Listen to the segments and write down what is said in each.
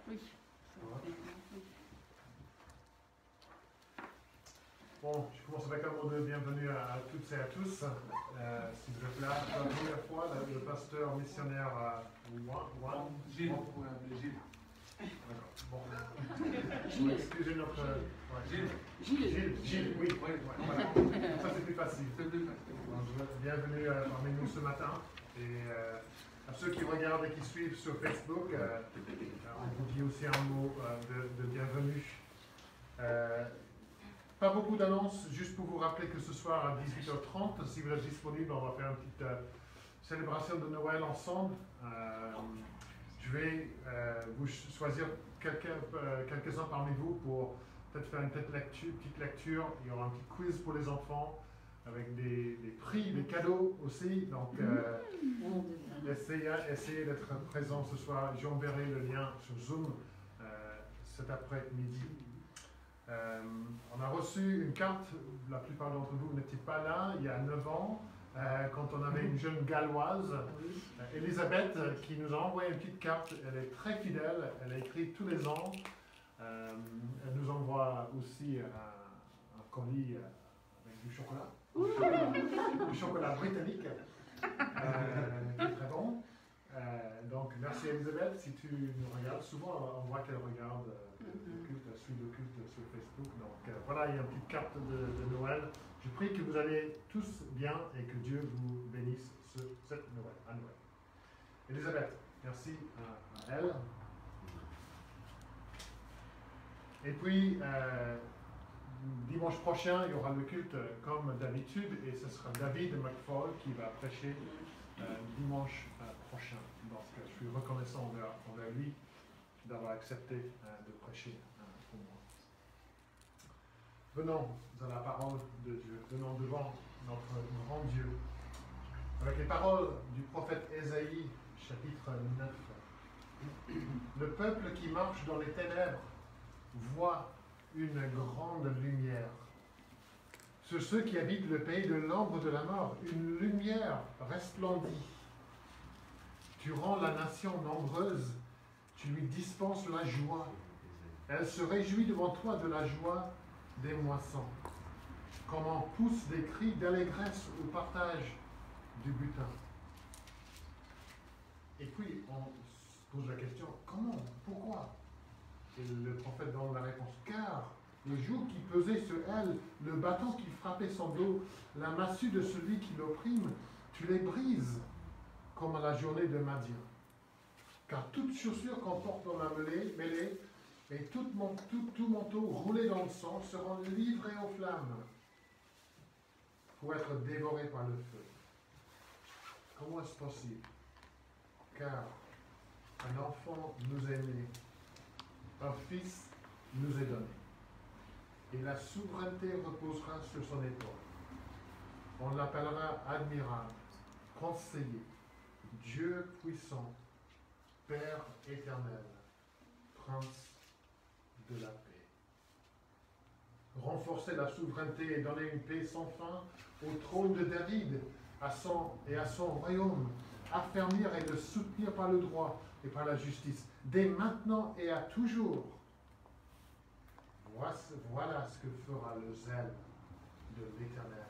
Oui. Bon, je commence avec un mot de bienvenue à toutes et à tous. Si vous êtes là pour la première fois, le pasteur missionnaire Gilles. Bon. Excusez notre. Gilles, oui. Voilà. Ça c'est plus facile. Donc, bienvenue parmi nous ce matin. Et à ceux qui regardent et qui suivent sur Facebook, on vous dit aussi un mot de bienvenue. Pas beaucoup d'annonces, juste pour vous rappeler que ce soir à 18h30, si vous êtes disponible, on va faire une petite célébration de Noël ensemble. Je vais vous choisir quelques-uns parmi vous pour peut-être faire une petite lecture. Il y aura un petit quiz pour les enfants avec des prix, des cadeaux aussi. Donc, essayez d'être présents ce soir. J'enverrai le lien sur Zoom cet après-midi. On a reçu une carte, la plupart d'entre vous n'étaient pas là, il y a 9 ans, quand on avait une jeune galloise, Elisabeth, qui nous a envoyé une petite carte. Elle est très fidèle, elle a écrit tous les ans. Elle nous envoie aussi un colis avec du chocolat, du chocolat britannique, qui est très bon. Donc, merci Elisabeth, si tu nous regardes. Souvent, on voit qu'elle regarde le culte, suit le culte sur Facebook. Donc, voilà, il y a une petite carte de Noël. Je prie que vous allez tous bien et que Dieu vous bénisse cette Noël, à Noël. Elisabeth, merci à elle. Et puis, dimanche prochain, il y aura le culte comme d'habitude et ce sera David McFall qui va prêcher dimanche prochain. Donc, je suis reconnaissant envers lui d'avoir accepté de prêcher pour moi. Venons à la parole de Dieu, venons devant notre grand Dieu, avec les paroles du prophète Ésaïe, chapitre 9. Le peuple qui marche dans les ténèbres voit une grande lumière. Sur ceux qui habitent le pays de l'ombre de la mort, une lumière resplendit. Tu rends la nation nombreuse, tu lui dispenses la joie. Elle se réjouit devant toi de la joie des moissons. Comment poussent des cris d'allégresse au partage du butin. Et puis, on se pose la question, comment? Pourquoi? Et le prophète donne la réponse, car le joug qui pesait sur elle, le bâton qui frappait son dos, la massue de celui qui l'opprime, tu les brises comme à la journée de Madian. Car toute chaussure qu'on porte dans la mêlée et tout manteau roulé dans le sang seront livrés aux flammes pour être dévorés par le feu. Comment est-ce possible? Car un enfant nous est né, un fils nous est donné. Et la souveraineté reposera sur son épaule. On l'appellera admirable, conseiller, Dieu puissant, Père éternel, Prince de la paix. Renforcer la souveraineté et donner une paix sans fin au trône de David et à son royaume. Affermir et le soutenir par le droit et par la justice, dès maintenant et à toujours. Voilà ce que fera le zèle de l'Éternel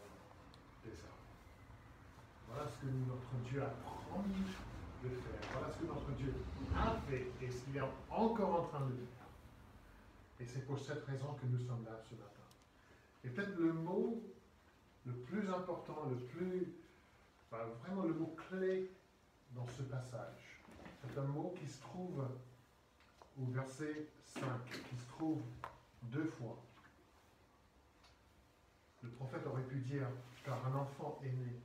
des armées. Voilà ce que notre Dieu a promis de faire. Voilà ce que notre Dieu a fait et ce qu'il est encore en train de faire. Et c'est pour cette raison que nous sommes là ce matin. Et peut-être le mot le plus important, vraiment le mot clé dans ce passage, c'est un mot qui se trouve au verset 5, qui se trouve 2 fois. Le prophète aurait pu dire, car un enfant est né.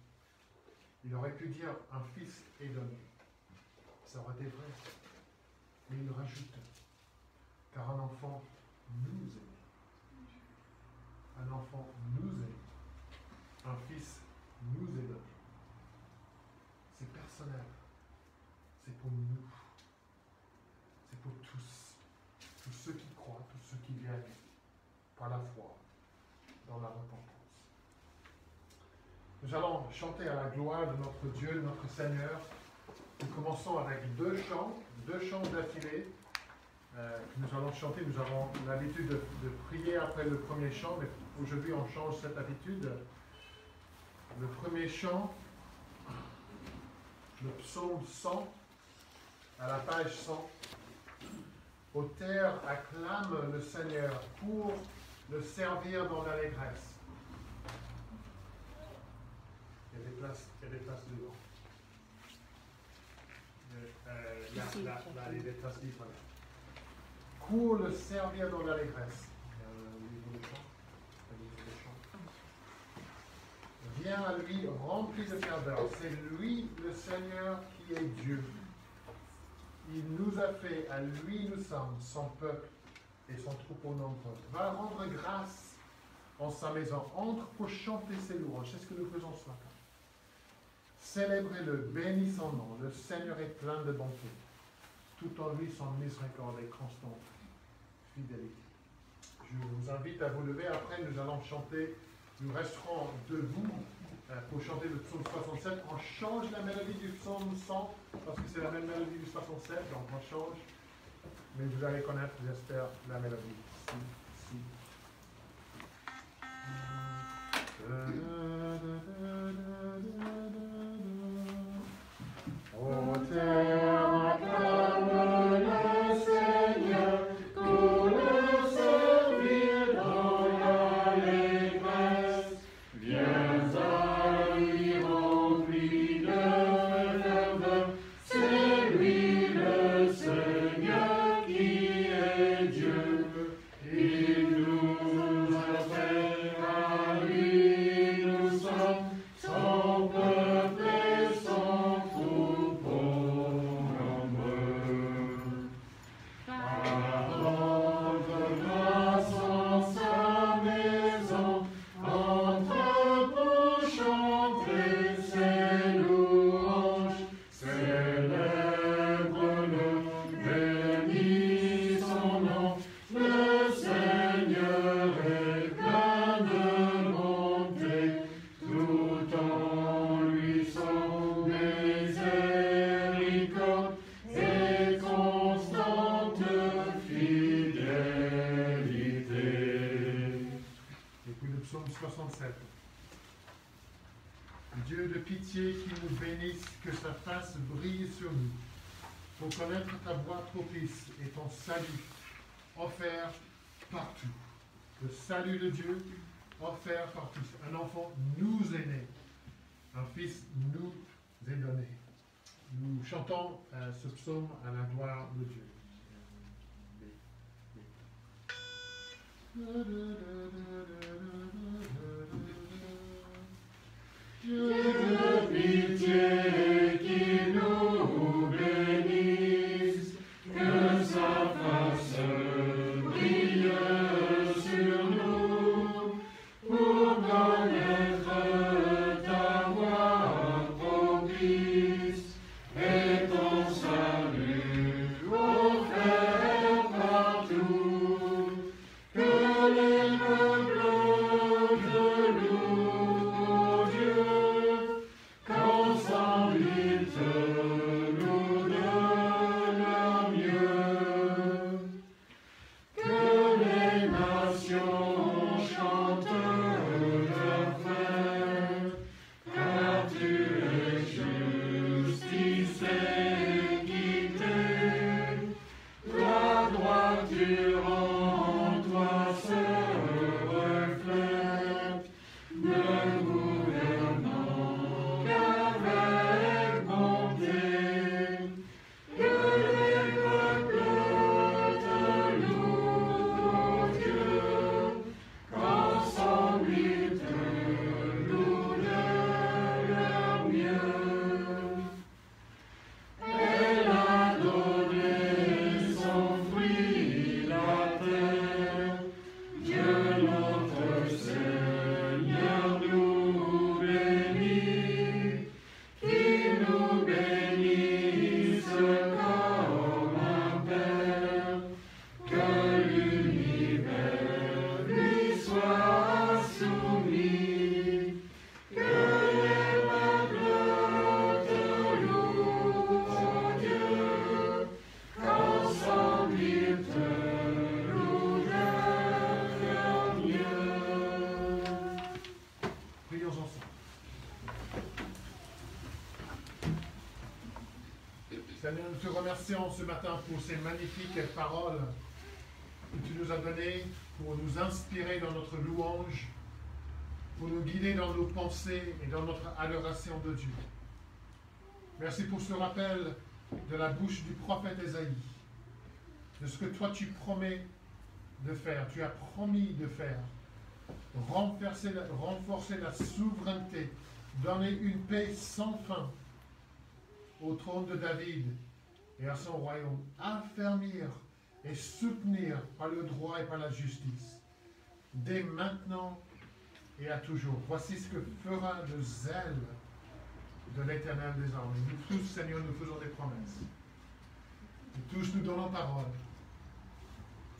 Il aurait pu dire, un fils est donné. Ça aurait été vrai. Mais il rajoute, car un enfant nous est né. Un enfant nous est né. Un fils nous est donné. C'est personnel. C'est pour nous. C'est pour tous. Tous ceux qui croient, tous ceux qui viennent par la foi dans la repentance. Nous allons chanter à la gloire de notre Dieu, notre Seigneur. Nous commençons avec deux chants d'affilée. que nous allons chanter. Nous avons l'habitude de prier après le premier chant, mais aujourd'hui on change cette habitude. Le premier chant, le psaume 100, à la page 100. Ô terre, acclame le Seigneur pour le servir dans l'allégresse. Il y a des places devant. Là, il y a des places libres. Pour le servir dans l'allégresse. Viens à lui rempli de ferveur. C'est lui le Seigneur qui est Dieu. Il nous a fait, à lui nous sommes, son peuple et son troupeau nombreux. Va rendre grâce en sa maison. Entre pour chanter ses louanges. C'est ce que nous faisons ce matin. Célébrez-le, bénis son nom. Le Seigneur est plein de bonté. Tout en lui, son miséricorde est constante fidélité. Je vous invite à vous lever. Après, nous allons chanter. Nous resterons debout pour chanter le psaume 67. On change la mélodie du psaume 100 parce que c'est la même mélodie du 67, donc on change. Mais vous allez connaître, j'espère, la mélodie. Si. Ô terre, acclame le Seigneur, pour le servir dans l'allégresse. Viens à lui rempli de ferveur, c'est lui le Seigneur qui est Dieu. Il nous a fait, à lui nous sommes, son peuple et son troupeau nombreux. À rendre grâce en sa maison, entre pour chanter ses louanges, célèbre-le, bénis son nom. Le Seigneur est plein de bonté, tout en lui son miséricorde et constante fidélité. Et puis le psaume 67. Dieu de pitié qui nous bénisse, que sa face brille sur nous, pour connaître ta voie propice et ton salut offert partout. Le salut de Dieu offert partout. Un enfant nous est né, un fils nous est donné. Nous chantons ce psaume à la gloire de Dieu. Dieu de pitié qui nous bénisse, que sa face brille sur nous, pour connaître ta voie propice et ton salut offert partout. Que les remercions ce matin pour ces magnifiques paroles que tu nous as données pour nous inspirer dans notre louange, pour nous guider dans nos pensées et dans notre adoration de Dieu. Merci pour ce rappel de la bouche du prophète Ésaïe, de ce que toi tu promets de faire, tu as promis de faire, renforcer la souveraineté, donner une paix sans fin au trône de David et à son royaume, affermir et soutenir par le droit et par la justice, dès maintenant et à toujours. Voici ce que fera le zèle de l'Éternel des armées. Nous tous, Seigneur, nous faisons des promesses. Nous tous, nous donnons parole.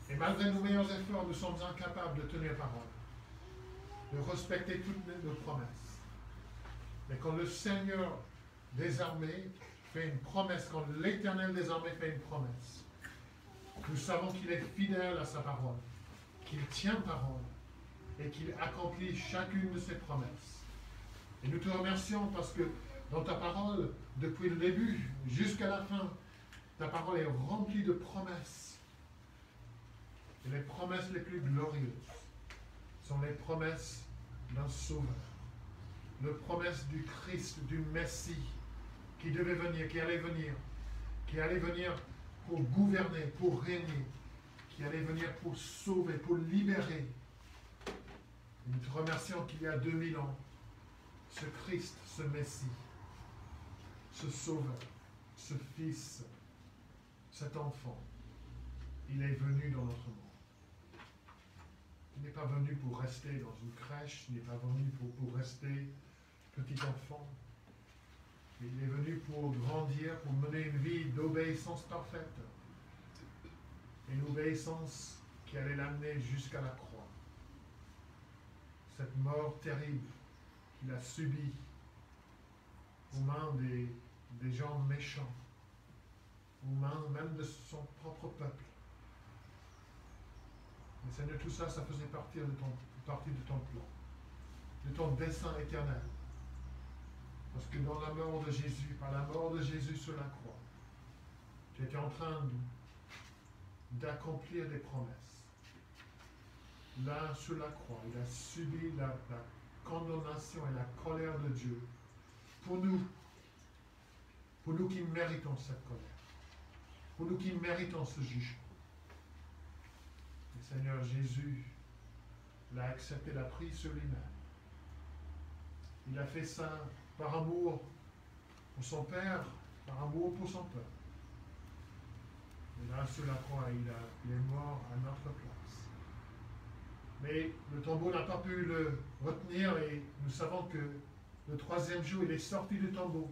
Et malgré nos meilleurs efforts, nous sommes incapables de tenir parole, de respecter toutes nos promesses. Mais quand le Seigneur des armées fait une promesse, quand l'Éternel des armées fait une promesse, nous savons qu'il est fidèle à sa parole, qu'il tient parole et qu'il accomplit chacune de ses promesses. Et nous te remercions parce que dans ta parole, depuis le début jusqu'à la fin, ta parole est remplie de promesses. Et les promesses les plus glorieuses sont les promesses d'un sauveur, les promesses du Christ, du Messie, qui devait venir, qui allait venir pour gouverner, pour régner, qui allait venir pour sauver, pour libérer. Nous te remercions qu'il y a 2000 ans, ce Christ, ce Messie, ce Sauveur, ce Fils, cet enfant, il est venu dans notre monde. Il n'est pas venu pour rester dans une crèche, il n'est pas venu pour rester petit enfant. Il est venu pour grandir, pour mener une vie d'obéissance parfaite. Une obéissance qui allait l'amener jusqu'à la croix. Cette mort terrible qu'il a subie aux mains des gens méchants, aux mains même de son propre peuple. Mais Seigneur, tout ça, ça faisait partie de ton plan, de ton dessein éternel. Parce que dans la mort de Jésus, par la mort de Jésus sur la croix, tu étais en train d'accomplir des promesses. Là, sur la croix, il a subi la condamnation et la colère de Dieu pour nous qui méritons cette colère, pour nous qui méritons ce jugement. Le Seigneur Jésus l'a accepté, l'a pris sur lui-même. Il a fait ça par amour pour son Père, par amour pour son peuple. Et là, sur la croix, il est mort à notre place. Mais le tombeau n'a pas pu le retenir et nous savons que le troisième jour, il est sorti du tombeau,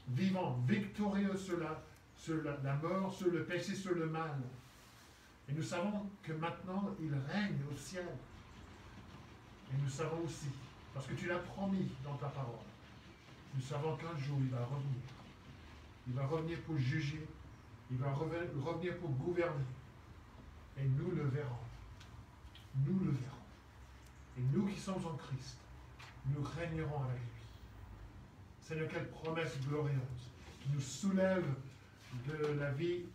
vivant, victorieux sur la mort, sur le péché, sur le mal. Et nous savons que maintenant, il règne au ciel. Et nous savons aussi, parce que tu l'as promis dans ta parole, nous savons qu'un jour, il va revenir. Il va revenir pour juger. Il va revenir pour gouverner. Et nous le verrons. Nous le verrons. Et nous qui sommes en Christ, nous régnerons avec lui. Seigneur, quelle promesse glorieuse qui nous soulève de la vie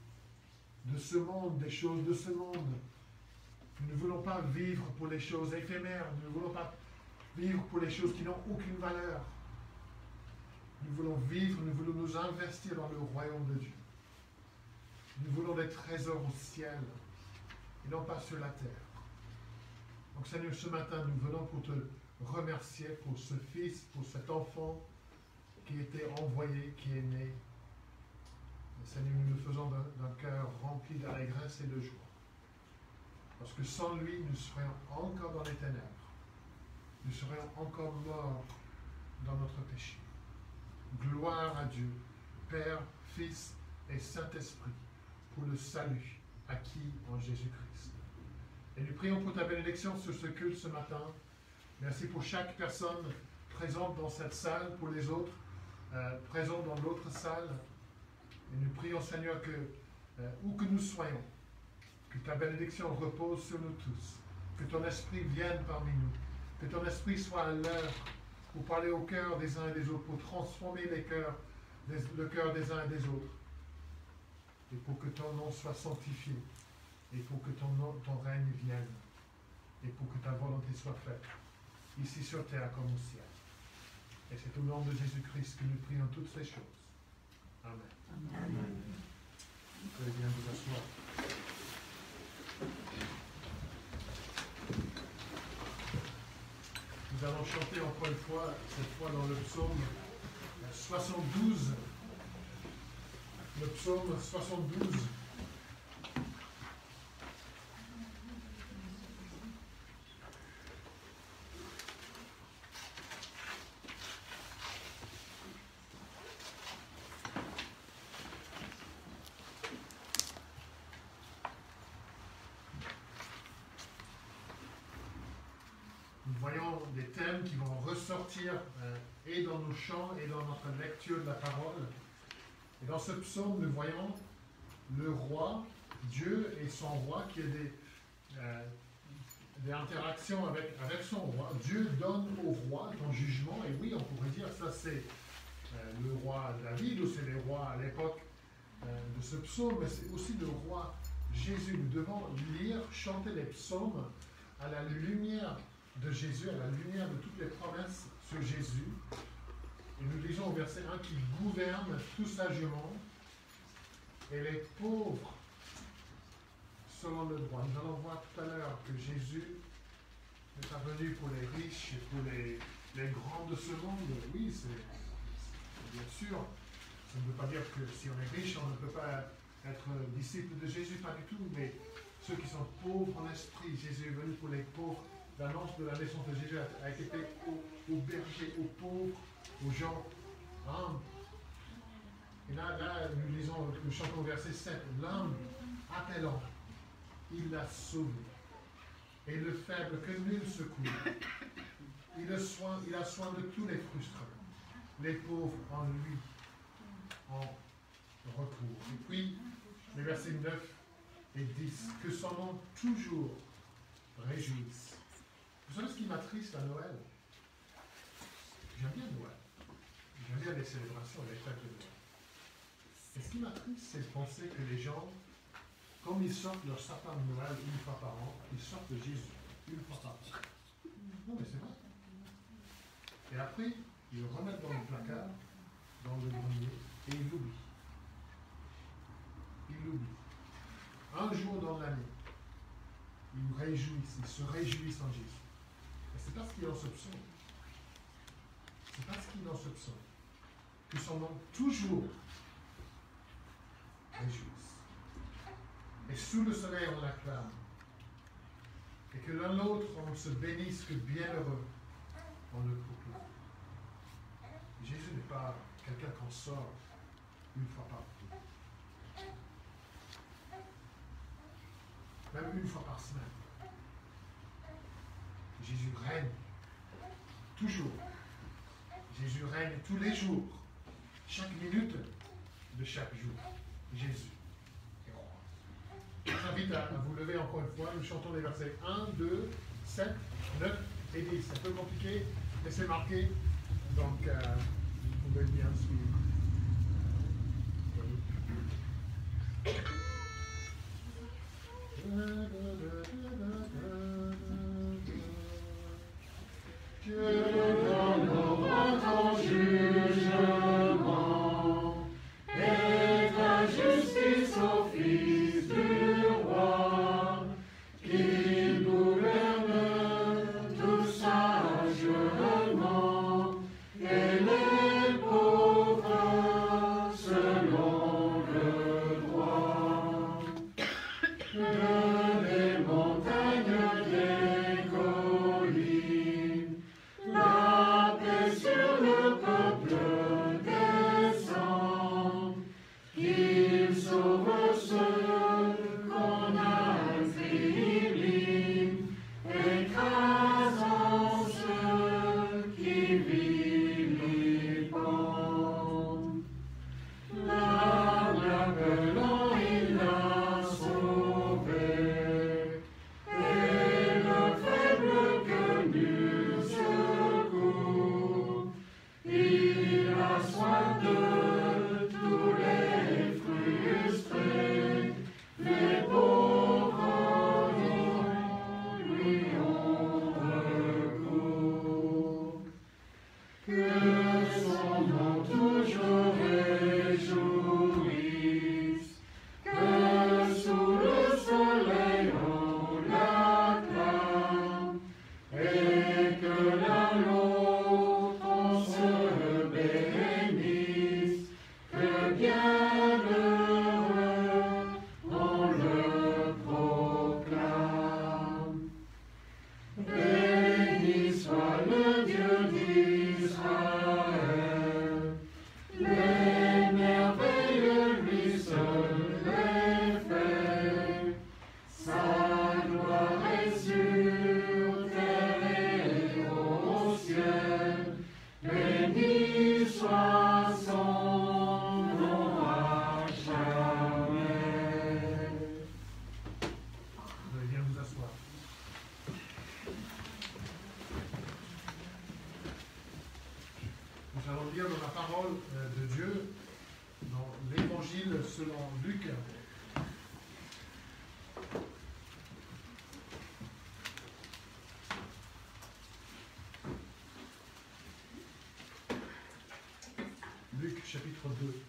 de ce monde, des choses de ce monde. Nous ne voulons pas vivre pour les choses éphémères. Nous ne voulons pas vivre pour les choses qui n'ont aucune valeur. Nous voulons vivre, nous voulons nous investir dans le royaume de Dieu. Nous voulons des trésors au ciel et non pas sur la terre. Donc Seigneur, ce matin, nous venons pour te remercier pour ce fils, pour cet enfant qui était envoyé, qui est né. Et Seigneur, nous le faisons d'un cœur rempli d'allégresse et de joie. Parce que sans lui, nous serions encore dans les ténèbres. Nous serions encore morts dans notre péché. Gloire à Dieu, Père, Fils et Saint-Esprit, pour le salut acquis en Jésus-Christ. Et nous prions pour ta bénédiction sur ce culte ce matin. Merci pour chaque personne présente dans cette salle, pour les autres présents dans l'autre salle. Et nous prions, Seigneur, que où que nous soyons, que ta bénédiction repose sur nous tous, que ton esprit vienne parmi nous, que ton esprit soit à l'œuvre pour parler au cœur des uns et des autres, pour transformer le cœur des uns et des autres. et pour que ton nom soit sanctifié, et pour que ton règne vienne, et pour que ta volonté soit faite, ici sur terre comme au ciel. Et c'est au nom de Jésus-Christ que nous prions toutes ces choses. Amen. Amen. Vous pouvez bien vous asseoir. Nous allons chanter encore une fois, cette fois dans le psaume 72. Le psaume 72. Nous voyons des thèmes qui vont ressortir et dans nos chants et dans notre lecture de la parole. Et dans ce psaume, nous voyons le roi, Dieu et son roi, qui a des interactions avec son roi. Dieu donne au roi ton jugement, et oui, on pourrait dire ça c'est le roi David, ou c'est les rois à l'époque de ce psaume, mais c'est aussi le roi Jésus. Nous devons lire, chanter les psaumes à la lumière de Jésus, à la lumière de toutes les promesses sur Jésus. Et nous lisons au verset 1 qu'il gouverne tout sagement et les pauvres selon le droit. Nous allons voir tout à l'heure que Jésus n'est pas venu pour les riches et pour les grands de ce monde. Oui, c'est bien sûr. Ça ne veut pas dire que si on est riche, on ne peut pas être disciple de Jésus, pas du tout. Mais ceux qui sont pauvres en esprit, Jésus est venu pour les pauvres. L'annonce de la naissance de Jésus a été faite aux bergers, aux pauvres, aux gens humbles. Et là, nous chantons au verset 7. L'homme appelant, il l'a sauvé. Et le faible que nul secoue. Il a soin de tous les frustrés. Les pauvres en lui en recours. Et puis, les versets 9 et 10. Que son nom toujours réjouisse. Vous savez ce qui m'attriste à Noël? J'aime bien Noël. J'aime bien les célébrations, les fêtes de Noël. Et ce qui m'attriste, c'est de penser que les gens, comme ils sortent leur sapin de Noël une fois par an, ils sortent de Jésus une fois par an. Non, mais c'est vrai. Et après, ils le remettent dans le placard, dans le grenier, et ils l'oublient. Ils l'oublient. Un jour dans l'année, ils se réjouissent en Jésus. Et c'est pas ce qu'il y a dans ce psaume. C'est pas ce qu'il y a dans ce psaume. Que son nom toujours réjouisse. Et sous le soleil, on l'acclame. Et que l'un l'autre, on se bénisse, que bienheureux, on le proclame. Jésus n'est pas quelqu'un qu'on sort une fois par an. Même une fois par semaine. Jésus règne toujours. Jésus règne tous les jours. Chaque minute de chaque jour. Jésus est roi. Je vous invite à vous lever encore une fois. Nous chantons les versets 1, 2, 7, 9 et 10. C'est un peu compliqué, mais c'est marqué. Donc, vous pouvez bien suivre. Dieu donnera ton jugement et ta justice au Fils du roi, qui gouverne tout sagement et les pauvres selon le droit. selon Luc. Luc chapitre 2.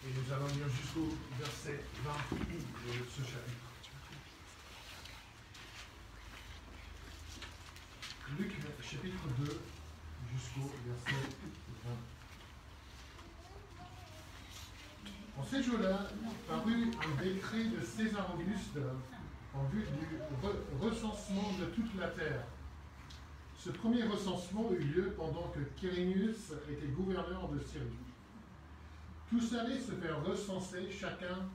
Et nous allons lire jusqu'au verset 20 de ce chapitre. Luc chapitre 2 jusqu'au verset 20. En ces jours-là, parut un décret de César Auguste en vue du recensement de toute la terre. Ce premier recensement eut lieu pendant que Quirinius était gouverneur de Syrie. Tous allaient se faire recenser chacun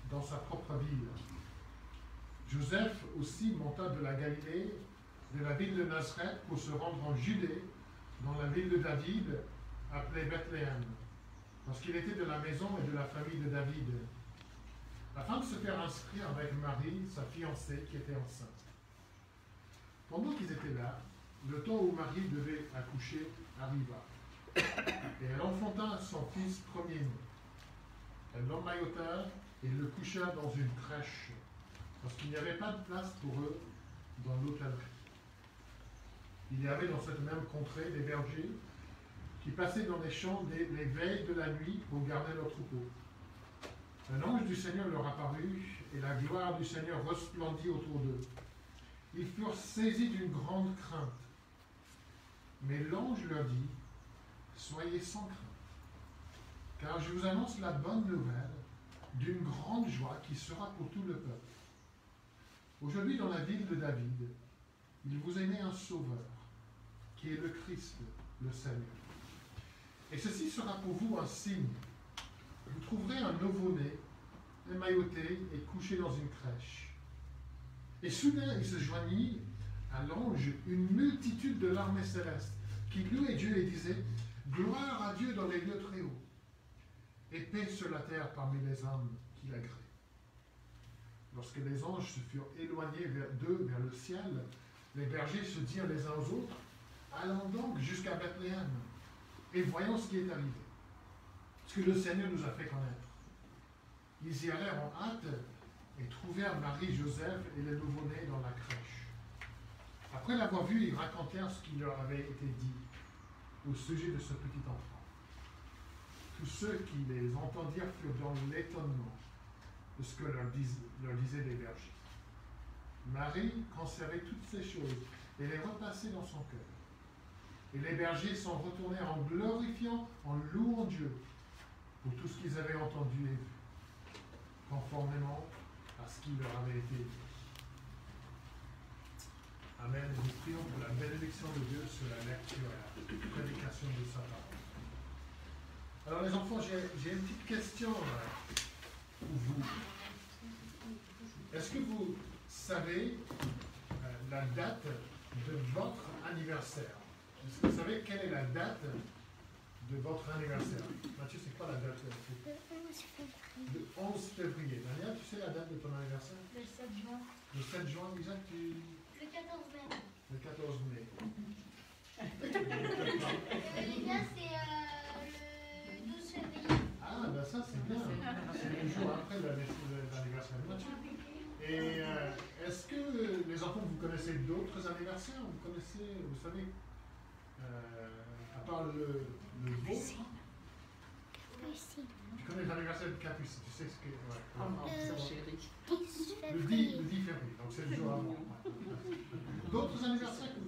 dans sa propre ville. Joseph aussi monta de la Galilée, de la ville de Nazareth, pour se rendre en Judée, dans la ville de David, appelée Bethléem, parce qu'il était de la maison et de la famille de David, afin de se faire inscrire avec Marie, sa fiancée, qui était enceinte. Pendant qu'ils étaient là, le temps où Marie devait accoucher arriva, et elle enfanta son fils premier-né. Elle l'emmaillota et le coucha dans une crèche, parce qu'il n'y avait pas de place pour eux dans l'hôtellerie. Il y avait dans cette même contrée des bergers qui passaient dans les champs les veilles de la nuit pour garder leurs troupeaux. Un ange du Seigneur leur apparut, et la gloire du Seigneur resplendit autour d'eux. Ils furent saisis d'une grande crainte. Mais l'ange leur dit, « Soyez sans crainte, car je vous annonce la bonne nouvelle d'une grande joie qui sera pour tout le peuple. Aujourd'hui, dans la ville de David, il vous est né un sauveur, qui est le Christ, le Seigneur. Et ceci sera pour vous un signe. Vous trouverez un nouveau-né, émailloté et couché dans une crèche. » Et soudain, il se joignit à l'ange une multitude de l'armée céleste qui louait Dieu et disait « Gloire à Dieu dans les lieux très hauts, et paix sur la terre parmi les hommes qu'il agrée. » Lorsque les anges se furent éloignés d'eux vers le ciel, les bergers se dirent les uns aux autres « Allons donc jusqu'à Bethléem, et voyons ce qui est arrivé, ce que le Seigneur nous a fait connaître. » Ils y allèrent en hâte et trouvèrent Marie, Joseph et le nouveau-né dans la crèche. Après l'avoir vu, ils racontèrent ce qui leur avait été dit au sujet de ce petit enfant. Tous ceux qui les entendirent furent dans l'étonnement de ce que leur disaient les bergers. Marie conservait toutes ces choses et les repassait dans son cœur. Et les bergers s'en retournèrent en glorifiant, en louant Dieu pour tout ce qu'ils avaient entendu et vu, conformément à ce qui leur avait été dit. Amen. Nous prions pour la bénédiction de Dieu sur la lecture et la prédication de sa parole. Alors les enfants, j'ai une petite question pour vous. Est-ce que vous savez la date de votre anniversaire? Est-ce que vous savez quelle est la date de votre anniversaire? Mathieu, c'est quoi la date? Le 11 février. Daniel, tu sais la date de ton anniversaire? Le 7 juin. Le 7 juin, Isaac, tu... Le 14 mai. Le 14 mai. Les gars, c'est le 12 février. Ah, ben ça, c'est bien. C'est le jour après l'anniversaire de Mathieu. Et est-ce que les enfants, vous connaissez d'autres anniversaires? Vous savez, à part le vôtre? Tu connais l'anniversaire de Capucine, tu sais ce que... Ouais. Le 10 février, donc c'est le jour avant. D'autres anniversaires que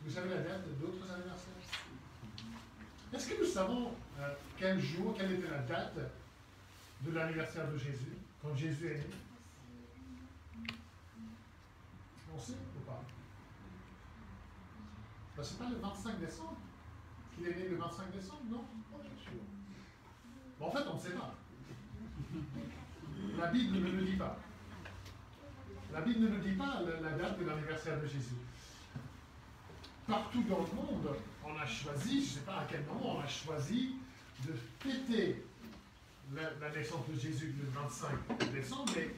vous savez la date d'autres anniversaires? Est-ce que nous savons quel était la date de l'anniversaire de Jésus, quand Jésus est né? On sait ou pas? Ben, c'est pas le 25 décembre qu'il est né le 25 décembre, non? Bon, en fait, on ne sait pas. La Bible ne le dit pas. La Bible ne nous dit pas la date de l'anniversaire de Jésus. Partout dans le monde, on a choisi, je ne sais pas à quel moment, on a choisi de fêter la naissance de Jésus le 25 décembre, mais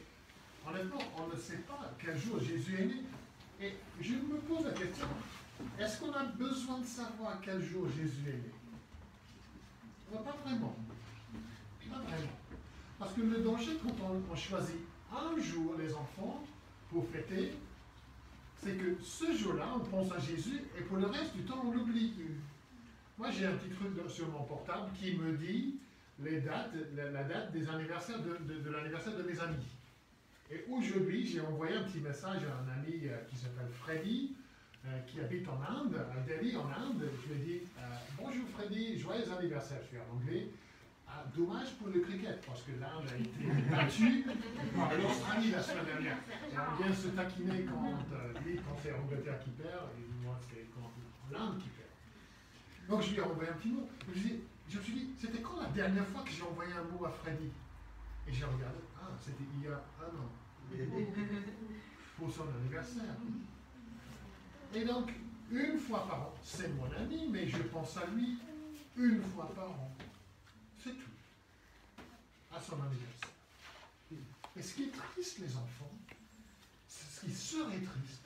honnêtement, on ne sait pas quel jour Jésus est né. Et je me pose la question, Est-ce qu'on a besoin de savoir quel jour Jésus est né? Pas vraiment. Pas vraiment. Parce que le danger, quand on choisit un jour, les enfants, pour fêter, c'est que ce jour-là, on pense à Jésus et pour le reste du temps, on l'oublie. Moi, j'ai un petit truc sur mon portable qui me dit les dates, la date des anniversaires de l'anniversaire de mes amis. Et aujourd'hui, j'ai envoyé un petit message à un ami qui s'appelle Freddy, qui habite en Inde, à Delhi, en Inde. Je lui ai dit bonjour Freddy, joyeux anniversaire. Je suis en anglais. Dommage pour le cricket, parce que l'Inde a été battue par l'Australie la semaine dernière. Et on vient se taquiner quand c'est l'Angleterre qui perd, et moi c'est quand l'Inde qui perd. Donc je lui ai envoyé un petit mot. Je me suis dit, c'était quand la dernière fois que j'ai envoyé un mot à Freddy? Et j'ai regardé, c'était il y a un an, pour son anniversaire. Et donc, une fois par an, c'est mon ami, mais je pense à lui une fois par an. C'est tout. À son anniversaire. Et ce qui est triste, les enfants, ce qui serait triste,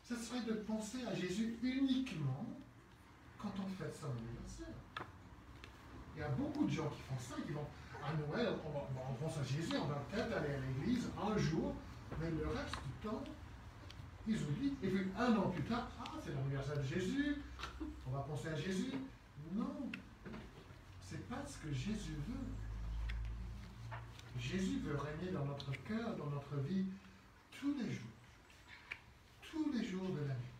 ce serait de penser à Jésus uniquement quand on fête son anniversaire. Il y a beaucoup de gens qui font ça, qui vont à Noël, on pense à Jésus, on va peut-être aller à l'église un jour, mais le reste du temps, ils oublient. Et puis un an plus tard, c'est l'anniversaire de Jésus, on va penser à Jésus. Non, c'est pas ce que Jésus veut. Jésus veut régner dans notre cœur, dans notre vie, tous les jours. Tous les jours de l'année.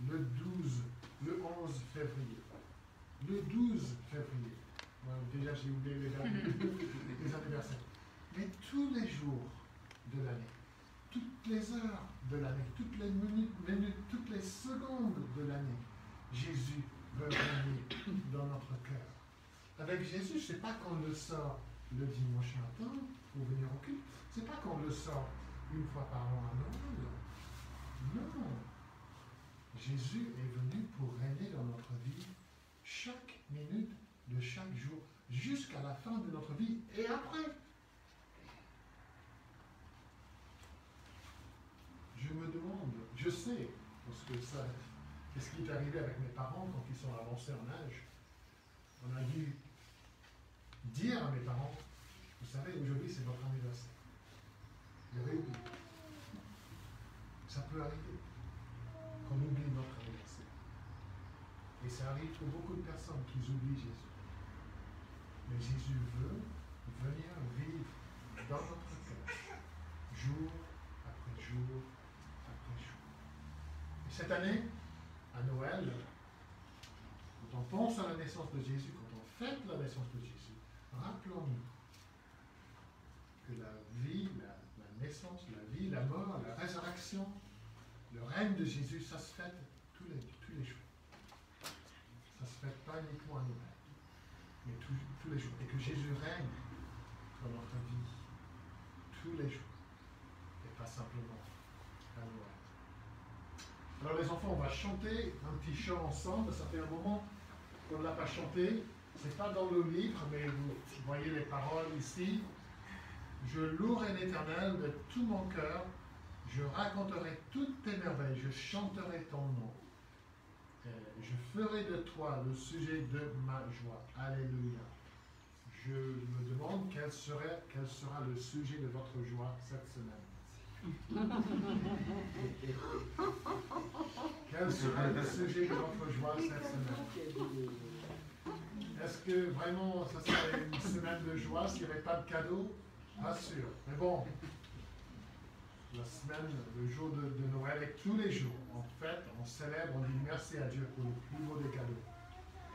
Le 12, le 11 février. Le 12 février. Déjà, j'ai oublié les anniversaires. Mais tous les jours de l'année, toutes les heures de l'année, toutes les minutes, toutes les secondes de l'année, Jésus veut régner dans notre cœur. Avec Jésus, ce n'est pas qu'on le sort le dimanche matin pour venir au culte. Ce n'est pas qu'on le sort une fois par an à Noël. Non. Jésus est venu pour régner dans notre vie chaque minute de chaque jour, jusqu'à la fin de notre vie et après. Je me demande, je sais, parce que ça, qu'est-ce qui est arrivé avec mes parents quand ils sont avancés en âge? On a dû dire à mes parents, vous savez, aujourd'hui c'est votre anniversaire. Vous avez oublié. Ça peut arriver qu'on oublie notre anniversaire. Et ça arrive pour beaucoup de personnes qui oublient Jésus. Mais Jésus veut venir vivre dans notre cœur, jour après jour après jour. Et cette année, à Noël, quand on pense à la naissance de Jésus, quand on fête la naissance de Jésus, rappelons-nous que la vie, la naissance, la vie, la mort, la résurrection, le règne de Jésus, ça se fête tous les jours. Ça se fête pas uniquement à Noël, mais tous les jours. Et que Jésus règne dans notre vie tous les jours, et pas simplement à Noël. Alors les enfants, on va chanter un petit chant ensemble. Ça fait un moment qu'on ne l'a pas chanté. C'est pas dans le livre, mais vous voyez les paroles ici. Je louerai l'Éternel de tout mon cœur. Je raconterai toutes tes merveilles. Je chanterai ton nom. Je ferai de toi le sujet de ma joie. Alléluia. Je me demande quel sera le sujet de votre joie cette semaine. Quel sera le sujet de votre joie cette semaine? Est-ce que vraiment ça serait une semaine de joie s'il n'y avait pas de cadeaux? Pas sûr. Mais bon, la semaine, le jour de Noël et tous les jours, en fait, on célèbre, on dit merci à Dieu pour le plus beau des cadeaux,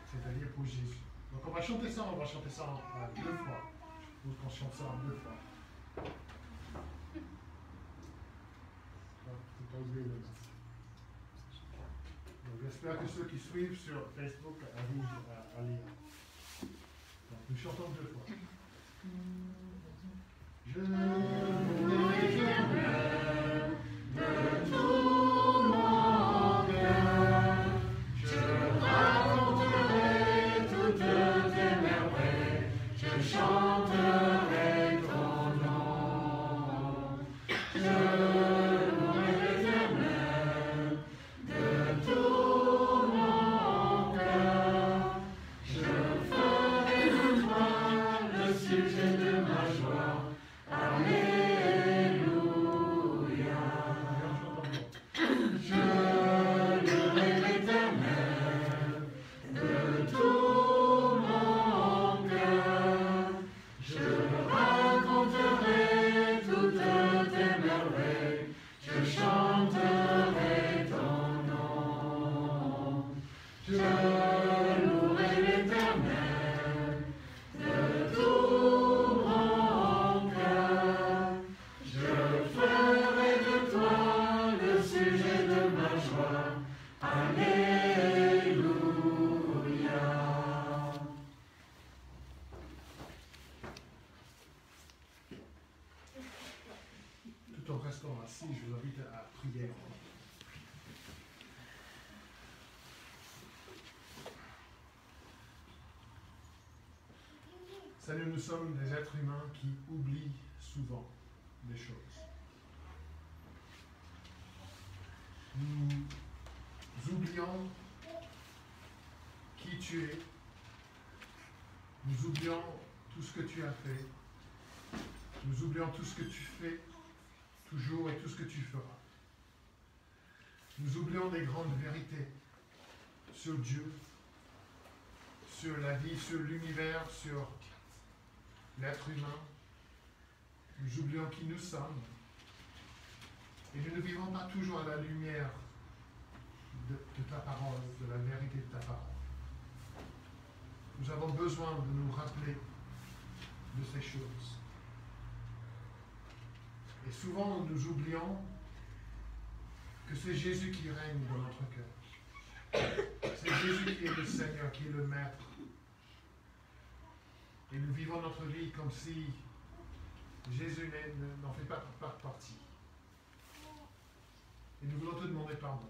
c'est-à-dire pour Jésus. Donc on va chanter ça en 2 fois. Je pense qu'on chante ça en 2 fois. J'espère que ceux qui suivent sur Facebook arrivent à lire. Donc, nous chantons 2 fois. Je louerai l'Éternel de tout mon cœur. Je raconterai toutes tes merveilles. Je chanterai ton nom. Je louerai l'Éternel de tout restons assis, je vous invite à prier. Seigneur, nous sommes des êtres humains qui oublient souvent des choses. Nous oublions qui tu es. Nous oublions tout ce que tu as fait. Nous oublions tout ce que tu fais toujours et tout ce que tu feras. Nous oublions des grandes vérités sur Dieu, sur la vie, sur l'univers, sur l'être humain. Nous oublions qui nous sommes. Et nous ne vivons pas toujours à la lumière de ta parole, de la vérité de ta parole. Nous avons besoin de nous rappeler de ces choses. Et souvent, nous oublions que c'est Jésus qui règne dans notre cœur. C'est Jésus qui est le Seigneur, qui est le Maître. Et nous vivons notre vie comme si Jésus n'en fait pas partie. Et nous voulons te demander pardon.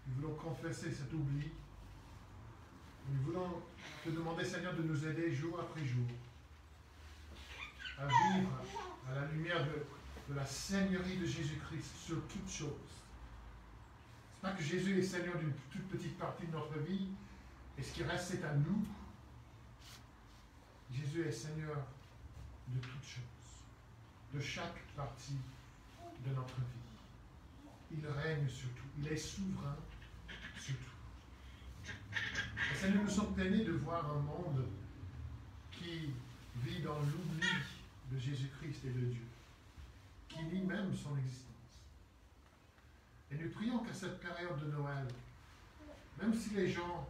Nous voulons confesser cet oubli. Nous voulons te demander, Seigneur, de nous aider jour après jour à vivre à la lumière de la Seigneurie de Jésus-Christ sur toutes choses. Ce n'est pas que Jésus est Seigneur d'une toute petite partie de notre vie, et ce qui reste, c'est à nous. Jésus est Seigneur de toutes choses, de chaque partie de notre vie. Il règne sur tout. Il est souverain sur tout. Et Seigneur, nous sommes peinés de voir un monde qui vit dans l'oubli de Jésus-Christ et de Dieu, qui nie même son existence. Et nous prions qu'à cette période de Noël, même si les gens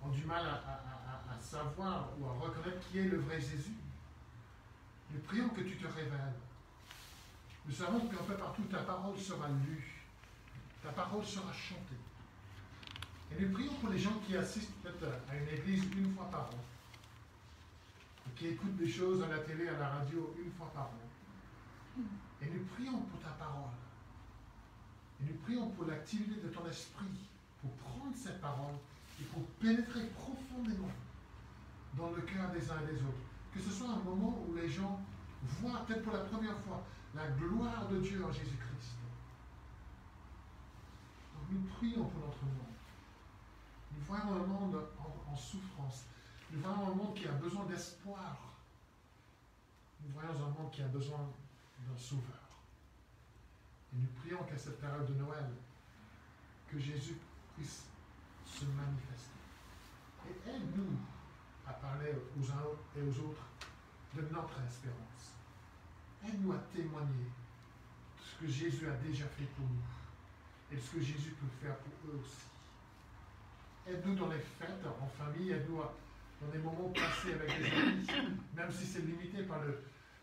ont du mal à savoir ou à reconnaître qui est le vrai Jésus, nous prions que tu te révèles. Nous savons qu'un peu partout ta parole sera lue, ta parole sera chantée. Et nous prions pour les gens qui assistent peut-être à une église une fois par an, qui écoutent des choses à la télé, à la radio une fois par an. Et nous prions pour ta parole. Et nous prions pour l'activité de ton esprit, pour prendre cette parole et pour pénétrer profondément dans le cœur des uns et des autres. Que ce soit un moment où les gens voient, peut-être pour la première fois, la gloire de Dieu en Jésus-Christ. Donc nous prions pour notre monde. Nous voyons un monde en souffrance. Nous voyons un monde qui a besoin d'espoir. Nous voyons un monde qui a besoin d'un sauveur. Et nous prions qu'à cette période de Noël, que Jésus puisse se manifester. Et aide-nous à parler aux uns et aux autres de notre espérance. Aide-nous à témoigner de ce que Jésus a déjà fait pour nous et de ce que Jésus peut faire pour eux aussi. Aide-nous dans les fêtes, en famille, aide-nous dans des moments passés avec les amis, même si c'est limité par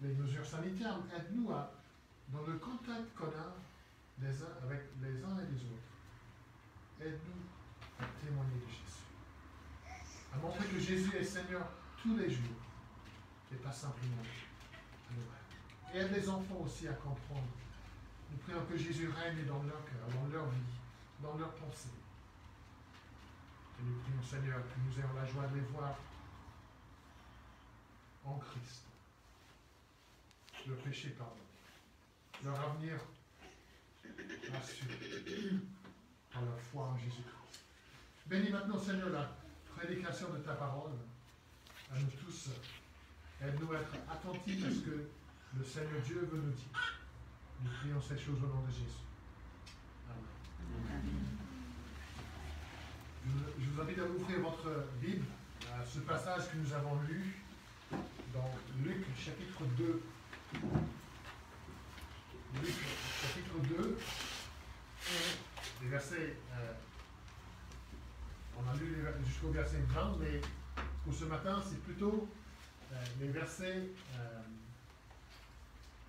les mesures sanitaires, aide-nous dans le contact qu'on a avec les uns et les autres. Aide-nous à témoigner de Jésus. À montrer que Jésus est Seigneur tous les jours, et pas simplement à Noël. Et aide les enfants aussi à comprendre. Nous prions que Jésus règne dans leur cœur, dans leur vie, dans leurs pensées. Et nous prions, Seigneur, que nous ayons la joie de les voir en Christ. Leur péché pardonné. Leur avenir assuré par la foi en Jésus-Christ. Bénis maintenant, Seigneur, la prédication de ta parole à nous tous. Aide-nous à être attentifs à ce que le Seigneur Dieu veut nous dire. Nous prions ces choses au nom de Jésus. Amen. Je vous invite à ouvrir votre Bible à ce passage que nous avons lu dans Luc chapitre 2. Luc chapitre 2, les versets, on a lu jusqu'au verset 20, mais pour ce matin, c'est plutôt les versets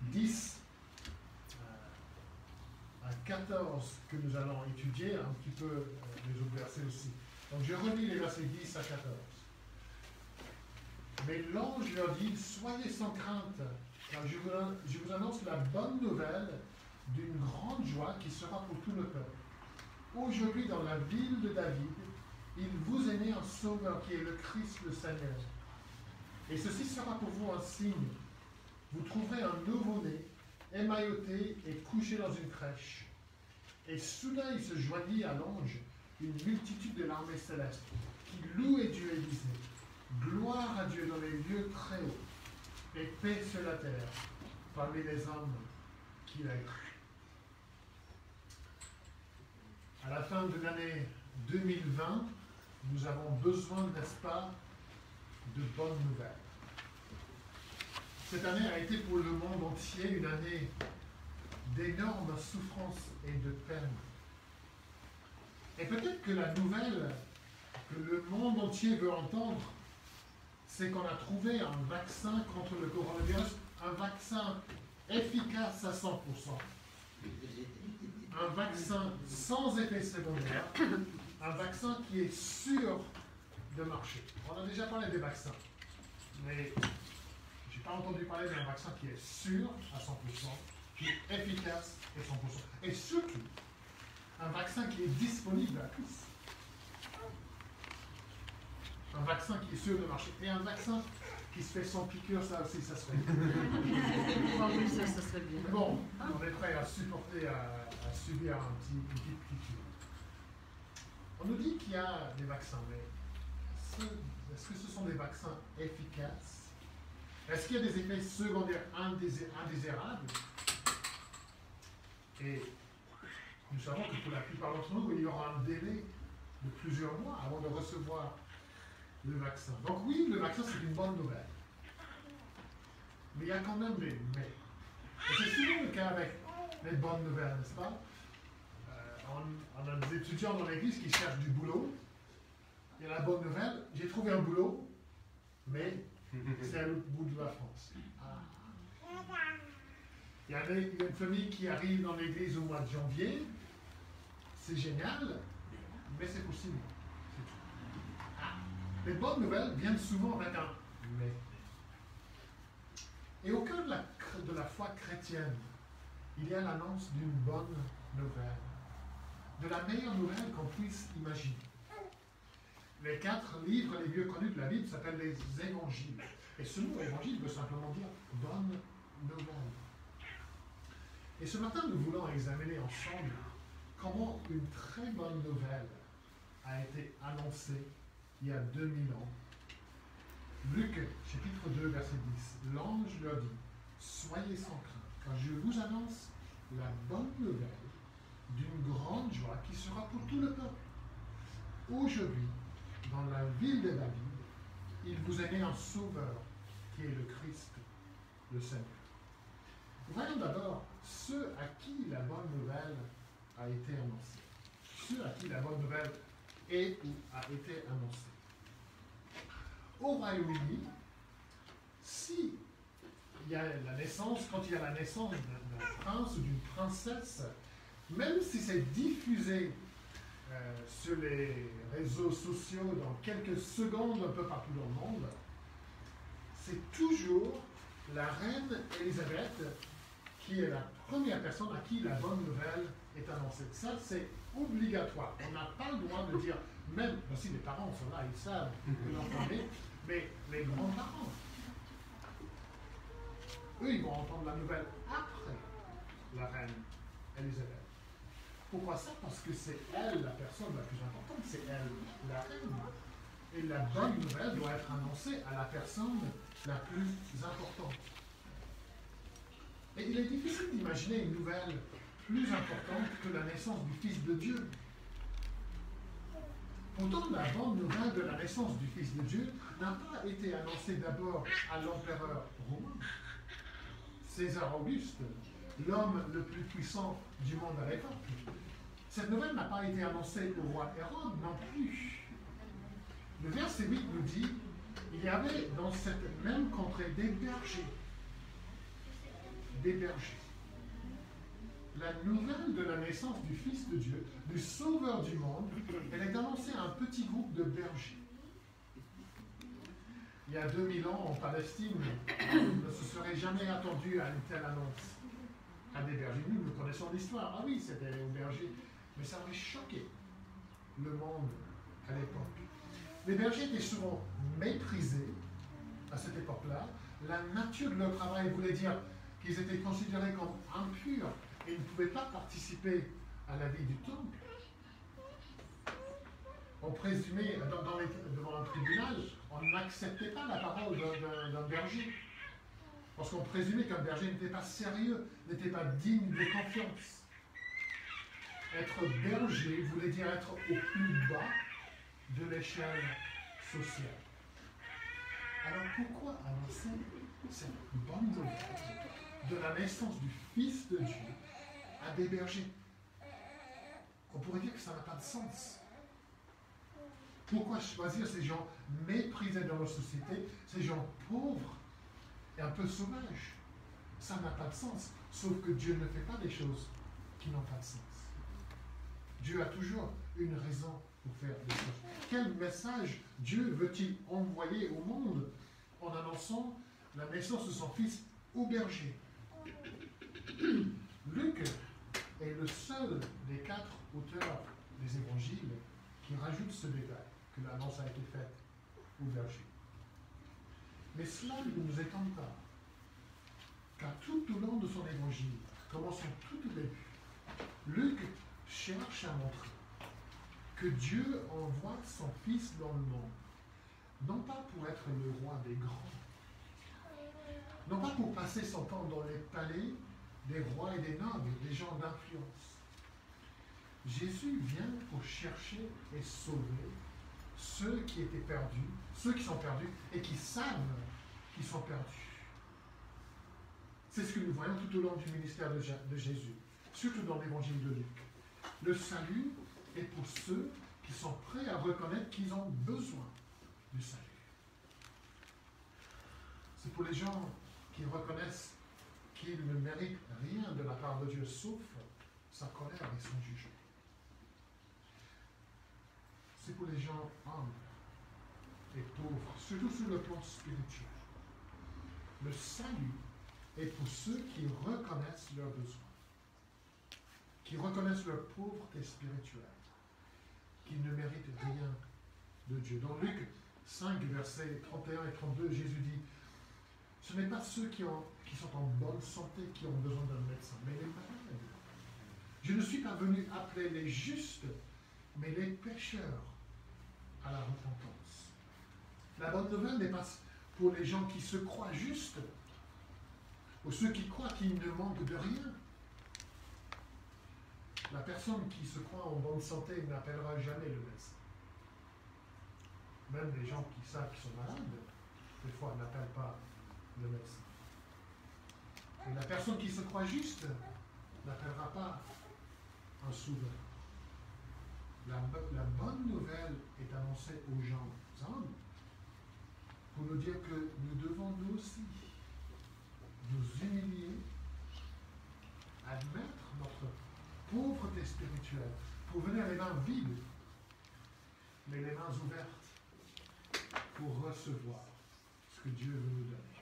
10 à 14 que nous allons étudier, un petit peu les autres versets aussi. Donc je relis les versets 10 à 14. Mais l'ange leur dit, soyez sans crainte, car je vous annonce la bonne nouvelle d'une grande joie qui sera pour tout le peuple. Aujourd'hui, dans la ville de David, il vous est né un sauveur qui est le Christ le Seigneur. Et ceci sera pour vous un signe. Vous trouverez un nouveau-né, émailloté et couché dans une crèche. Et soudain, il se joignit à l'ange une multitude de l'armée céleste qui louait Dieu et disait, gloire à Dieu dans les lieux très hauts et paix sur la terre parmi les hommes qu'il a créés. À la fin de l'année 2020, nous avons besoin, n'est-ce pas, de bonnes nouvelles. Cette année a été pour le monde entier une année d'énormes souffrances et de peine. Et peut-être que la nouvelle que le monde entier veut entendre, c'est qu'on a trouvé un vaccin contre le coronavirus, un vaccin efficace à 100%. Un vaccin sans effet secondaire, un vaccin qui est sûr de marcher. On a déjà parlé des vaccins, mais je n'ai pas entendu parler d'un vaccin qui est sûr à 100%, qui est efficace à 100%. Et surtout, un vaccin qui est disponible à tous. Un vaccin qui est sûr de marcher. Et un vaccin qui se fait sans piqûre, ça aussi, ça serait bien. Oui, ça serait bien. Bon, on est prêt à supporter, à subir une petite piqûre. On nous dit qu'il y a des vaccins, mais est-ce que ce sont des vaccins efficaces? Est-ce qu'il y a des effets secondaires indésirables? Et nous savons que pour la plupart d'entre nous, il y aura un délai de plusieurs mois avant de recevoir le vaccin. Donc oui, le vaccin, c'est une bonne nouvelle. Mais il y a quand même des mais. Et c'est souvent le cas avec les bonnes nouvelles, n'est-ce pas? On a des étudiants dans l'église qui cherchent du boulot. Et la bonne nouvelle, j'ai trouvé un boulot, mais c'est à l'autre bout de la France. Il y a une famille qui arrive dans l'église au mois de janvier. C'est génial, mais c'est possible. Les bonnes nouvelles viennent souvent avec un mais. Et au cœur de la foi chrétienne, il y a l'annonce d'une bonne nouvelle. De la meilleure nouvelle qu'on puisse imaginer. Les 4 livres les mieux connus de la Bible s'appellent les évangiles. Et ce mot évangile veut simplement dire bonne nouvelle. Et ce matin, nous voulons examiner ensemble comment une très bonne nouvelle a été annoncée il y a 2000 ans. Luc, chapitre 2, verset 10. L'ange leur dit, soyez sans crainte, car je vous annonce la bonne nouvelle d'une grande joie qui sera pour tout le peuple. Aujourd'hui, dans la ville de David, il vous est né un sauveur qui est le Christ, le Seigneur. Voyons d'abord ceux à qui la bonne nouvelle a été annoncée. Ceux à qui la bonne nouvelle est ou a été annoncée. Au Royaume-Uni, si il y a la naissance, quand il y a la naissance d'un prince ou d'une princesse, même si c'est diffusé sur les réseaux sociaux dans quelques secondes un peu partout dans le monde, c'est toujours la reine Élisabeth qui est la première personne à qui la bonne nouvelle est annoncée. Ça, c'est obligatoire. On n'a pas le droit de dire, même si les parents sont là, ils savent que l'entendre, mais les grands-parents, eux, ils vont entendre la nouvelle après la reine Élisabeth. Pourquoi ça? Parce que c'est elle la personne la plus importante, c'est elle la reine. Et la bonne nouvelle doit être annoncée à la personne la plus importante. Et il est difficile d'imaginer une nouvelle plus importante que la naissance du Fils de Dieu. Pourtant, la bonne nouvelle de la naissance du Fils de Dieu n'a pas été annoncée d'abord à l'empereur romain, César Auguste, l'homme le plus puissant du monde à l'époque. Cette nouvelle n'a pas été annoncée au roi Hérode non plus. Le verset 8 nous dit, il y avait dans cette même contrée des bergers. Des bergers. La nouvelle de la naissance du Fils de Dieu, du Sauveur du monde, elle est annoncée à un petit groupe de bergers. il y a 2000 ans en Palestine, on ne se serait jamais attendu à une telle annonce. À des bergers, nous connaissons l'histoire. Ah oui, c'était les bergers. Mais ça aurait choqué le monde à l'époque. Les bergers étaient souvent méprisés à cette époque-là. La nature de leur travail voulait dire qu'ils étaient considérés comme impurs et ils ne pouvaient pas participer à la vie du temple. On présumait, devant un tribunal, on n'acceptait pas la parole d'un berger. Parce qu'on présumait qu'un berger n'était pas sérieux, n'était pas digne de confiance. Être berger voulait dire être au plus bas de l'échelle sociale. Alors pourquoi annoncer cette bonne nouvelle de la naissance du Fils de Dieu à des bergers? On pourrait dire que ça n'a pas de sens. Pourquoi choisir ces gens méprisés dans la société, ces gens pauvres et un peu sauvages? Ça n'a pas de sens, sauf que Dieu ne fait pas des choses qui n'ont pas de sens. Dieu a toujours une raison pour faire des choses. Quel message Dieu veut-il envoyer au monde en annonçant la naissance de son fils au berger? Luc est le seul des 4 auteurs des évangiles qui rajoute ce détail, que l'annonce a été faite au berger. Mais cela ne nous étonne pas, car tout au long de son évangile, commençons tout au début, Luc cherche à montrer que Dieu envoie son Fils dans le monde, non pas pour être le roi des grands, non pas pour passer son temps dans les palais des rois et des nobles, des gens d'influence. Jésus vient pour chercher et sauver ceux qui étaient perdus, ceux qui sont perdus et qui savent qu'ils sont perdus. C'est ce que nous voyons tout au long du ministère de Jésus, surtout dans l'évangile de Luc. Le salut est pour ceux qui sont prêts à reconnaître qu'ils ont besoin du salut. C'est pour les gens qui reconnaissent qu'ils ne méritent rien de la part de Dieu, sauf sa colère et son jugement. C'est pour les gens humbles et pauvres, surtout sur le plan spirituel. Le salut est pour ceux qui reconnaissent leurs besoins, qui reconnaissent leur pauvreté spirituelle, qui ne méritent rien de Dieu. Dans Luc 5, versets 31 et 32, Jésus dit: ce n'est pas ceux qui sont en bonne santé qui ont besoin d'un médecin, mais les malades. Je ne suis pas venu appeler les justes, mais les pécheurs à la repentance. La bonne nouvelle n'est pas pour les gens qui se croient justes, ou ceux qui croient qu'ils ne manquent de rien. La personne qui se croit en bonne santé n'appellera jamais le médecin. Même les gens qui savent qu'ils sont malades, des fois, n'appellent pas le médecin. Et la personne qui se croit juste n'appellera pas un souverain. La bonne nouvelle est annoncée aux gens humbles pour nous dire que nous devons nous aussi nous humilier, admettre notre pauvreté spirituelle, pour venir les mains vides, mais les mains ouvertes pour recevoir ce que Dieu veut nous donner.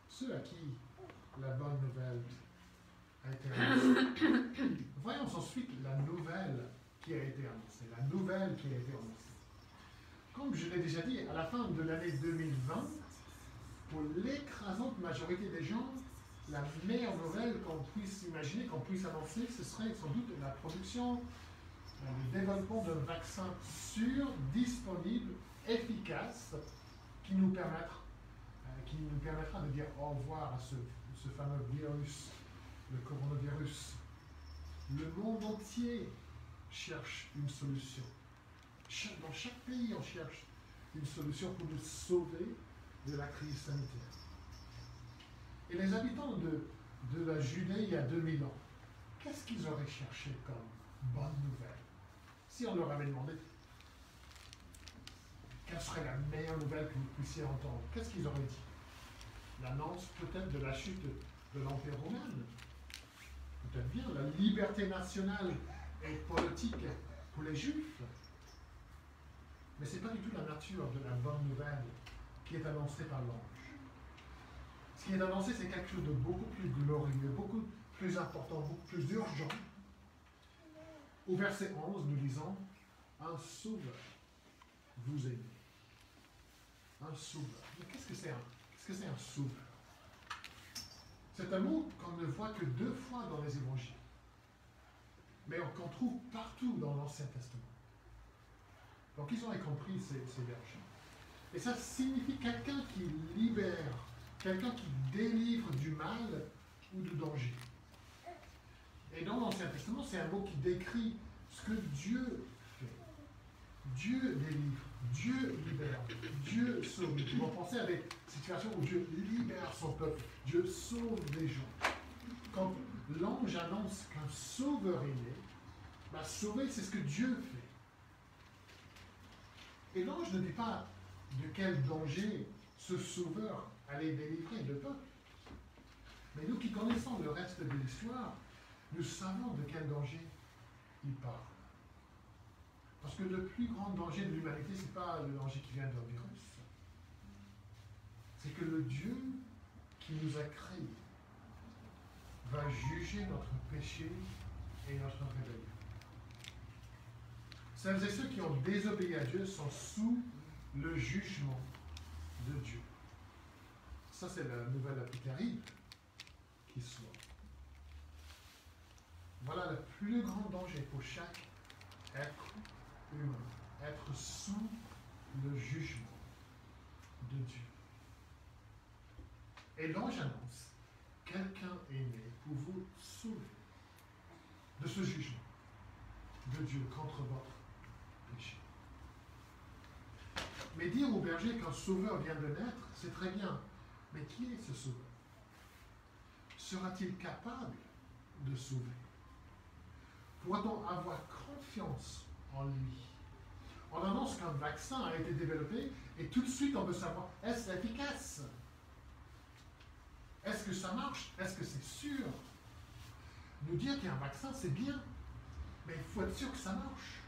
Ceux à qui la bonne nouvelle a été annoncée. Voyons ensuite la nouvelle qui a été annoncée. La nouvelle qui a été annoncée. Comme je l'ai déjà dit, à la fin de l'année 2020, pour l'écrasante majorité des gens, la meilleure nouvelle qu'on puisse imaginer, qu'on puisse annoncer, ce serait sans doute la production, le développement d'un vaccin sûr, disponible, efficace, qui nous permettra de dire au revoir à ce fameux virus, le coronavirus. Le monde entier cherche une solution. Dans chaque pays, on cherche une solution pour nous sauver de la crise sanitaire. Et les habitants de la Judée il y a 2000 ans, qu'est-ce qu'ils auraient cherché comme bonne nouvelle? Si on leur avait demandé quelle serait la meilleure nouvelle que vous puissiez entendre, qu'est-ce qu'ils auraient dit? L'annonce peut-être de la chute de l'Empire romain, peut-être bien la liberté nationale et politique pour les Juifs. Mais ce n'est pas du tout la nature de la bonne nouvelle qui est annoncé par l'ange. Ce qui est annoncé, c'est quelque chose de beaucoup plus glorieux, beaucoup plus important, beaucoup plus urgent. Au verset 11, nous lisons « Un sauveur vous est né. » Un sauveur. Mais qu'est-ce que c'est un sauveur? C'est un mot qu'on ne voit que 2 fois dans les évangiles, mais qu'on trouve partout dans l'Ancien Testament. Donc ils ont compris ces versets. Et ça signifie quelqu'un qui libère, quelqu'un qui délivre du mal ou du danger. Et dans l'Ancien Testament, c'est un mot qui décrit ce que Dieu fait. Dieu délivre, Dieu libère, Dieu sauve. Vous pensez à des situations où Dieu libère son peuple, Dieu sauve des gens. Quand l'ange annonce qu'un sauveur est né, sauver, c'est ce que Dieu fait. Et l'ange ne dit pas de quel danger ce sauveur allait délivrer le peuple. Mais nous qui connaissons le reste de l'histoire, nous savons de quel danger il parle. Parce que le plus grand danger de l'humanité, ce n'est pas le danger qui vient d'un virus. C'est que le Dieu qui nous a créés va juger notre péché et notre rébellion. Celles et ceux qui ont désobéi à Dieu sont sous le jugement de Dieu. Ça, c'est la nouvelle la plus terrible qui soit. Voilà le plus grand danger pour chaque être humain, être sous le jugement de Dieu. Et l'ange annonce, quelqu'un est né pour vous sauver de ce jugement de Dieu contre votre péché. Mais dire au berger qu'un sauveur vient de naître, c'est très bien. Mais qui est ce sauveur? Sera-t-il capable de sauver? Pourra-t-on avoir confiance en lui? On annonce qu'un vaccin a été développé et tout de suite on veut savoir, est-ce efficace? Est-ce que ça marche? Est-ce que c'est sûr? Nous dire qu'il y a un vaccin, c'est bien, mais il faut être sûr que ça marche.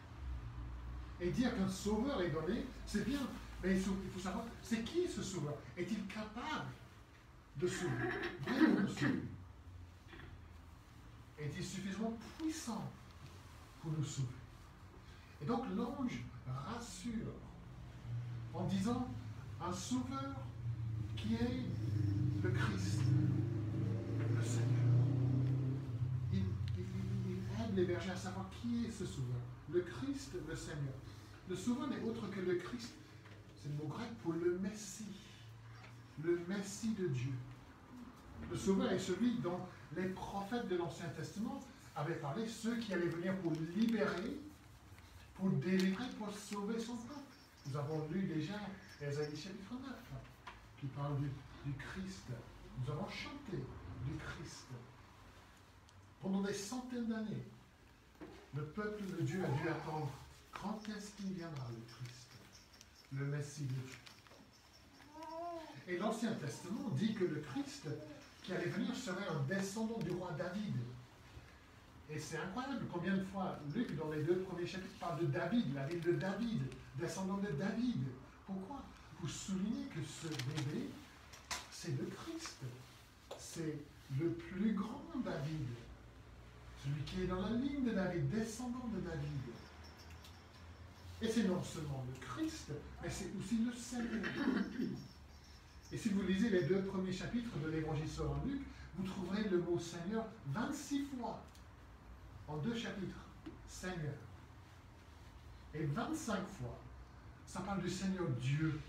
Et dire qu'un sauveur est donné, c'est bien, mais il faut savoir, c'est qui ce sauveur? Est-il capable de sauver? Vraiment de sauver? Est-il suffisamment puissant pour nous sauver? Et donc l'ange rassure en disant un sauveur qui est le Christ, le Seigneur. Il aide les bergers à savoir qui est ce sauveur. Le Christ, le Seigneur. Le sauveur n'est autre que le Christ. C'est le mot grec pour le Messie. Le Messie de Dieu. Le sauveur est celui dont les prophètes de l'Ancien Testament avaient parlé, ceux qui allaient venir pour libérer, pour délivrer, pour sauver son peuple. Nous avons lu déjà Ésaïe chapitre 9, qui parle du Christ. Nous avons chanté du Christ. Pendant des centaines d'années, le peuple de Dieu a dû attendre. Quand est-ce qu'il viendra, le Christ, le Messie de Dieu? Et l'Ancien Testament dit que le Christ qui allait venir serait un descendant du roi David. Et c'est incroyable combien de fois Luc, dans les 2 premiers chapitres, parle de David, la ville de David, descendant de David. Pourquoi? Pour souligner que ce bébé, c'est le Christ. C'est le plus grand David. Celui qui est dans la ligne de David, descendant de David. Et c'est non seulement le Christ, mais c'est aussi le Seigneur. Et si vous lisez les 2 premiers chapitres de l'Évangile selon Luc, vous trouverez le mot Seigneur 26 fois. En 2 chapitres, Seigneur. Et 25 fois, ça parle du Seigneur Dieu,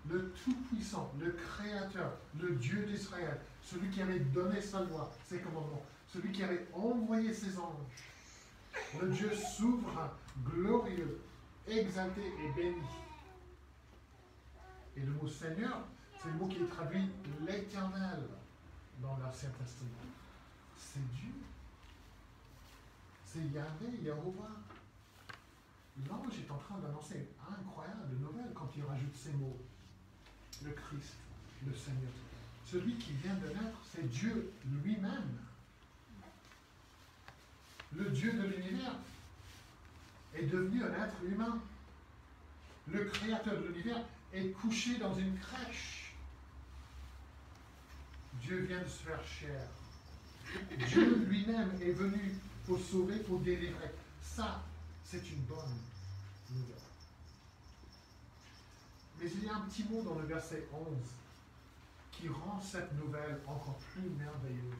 le Tout-Puissant, le Créateur, le Dieu d'Israël, celui qui avait donné sa loi, ses commandements, celui qui avait envoyé ses anges, le Dieu souverain, glorieux, exalté et béni. Et le mot Seigneur, c'est le mot qui est traduit l'Éternel dans l'Ancien Testament. C'est Dieu. C'est Yahvé, Yahovah. L'ange est en train d'annoncer une incroyable nouvelle quand il rajoute ces mots. Le Christ, le Seigneur. Celui qui vient de naître, c'est Dieu lui-même. Le Dieu de l'univers est devenu un être humain. Le Créateur de l'univers est couché dans une crèche. Dieu vient de se faire chair. Dieu lui-même est venu pour sauver, pour délivrer. Ça, c'est une bonne nouvelle. Mais il y a un petit mot dans le verset 11 qui rend cette nouvelle encore plus merveilleuse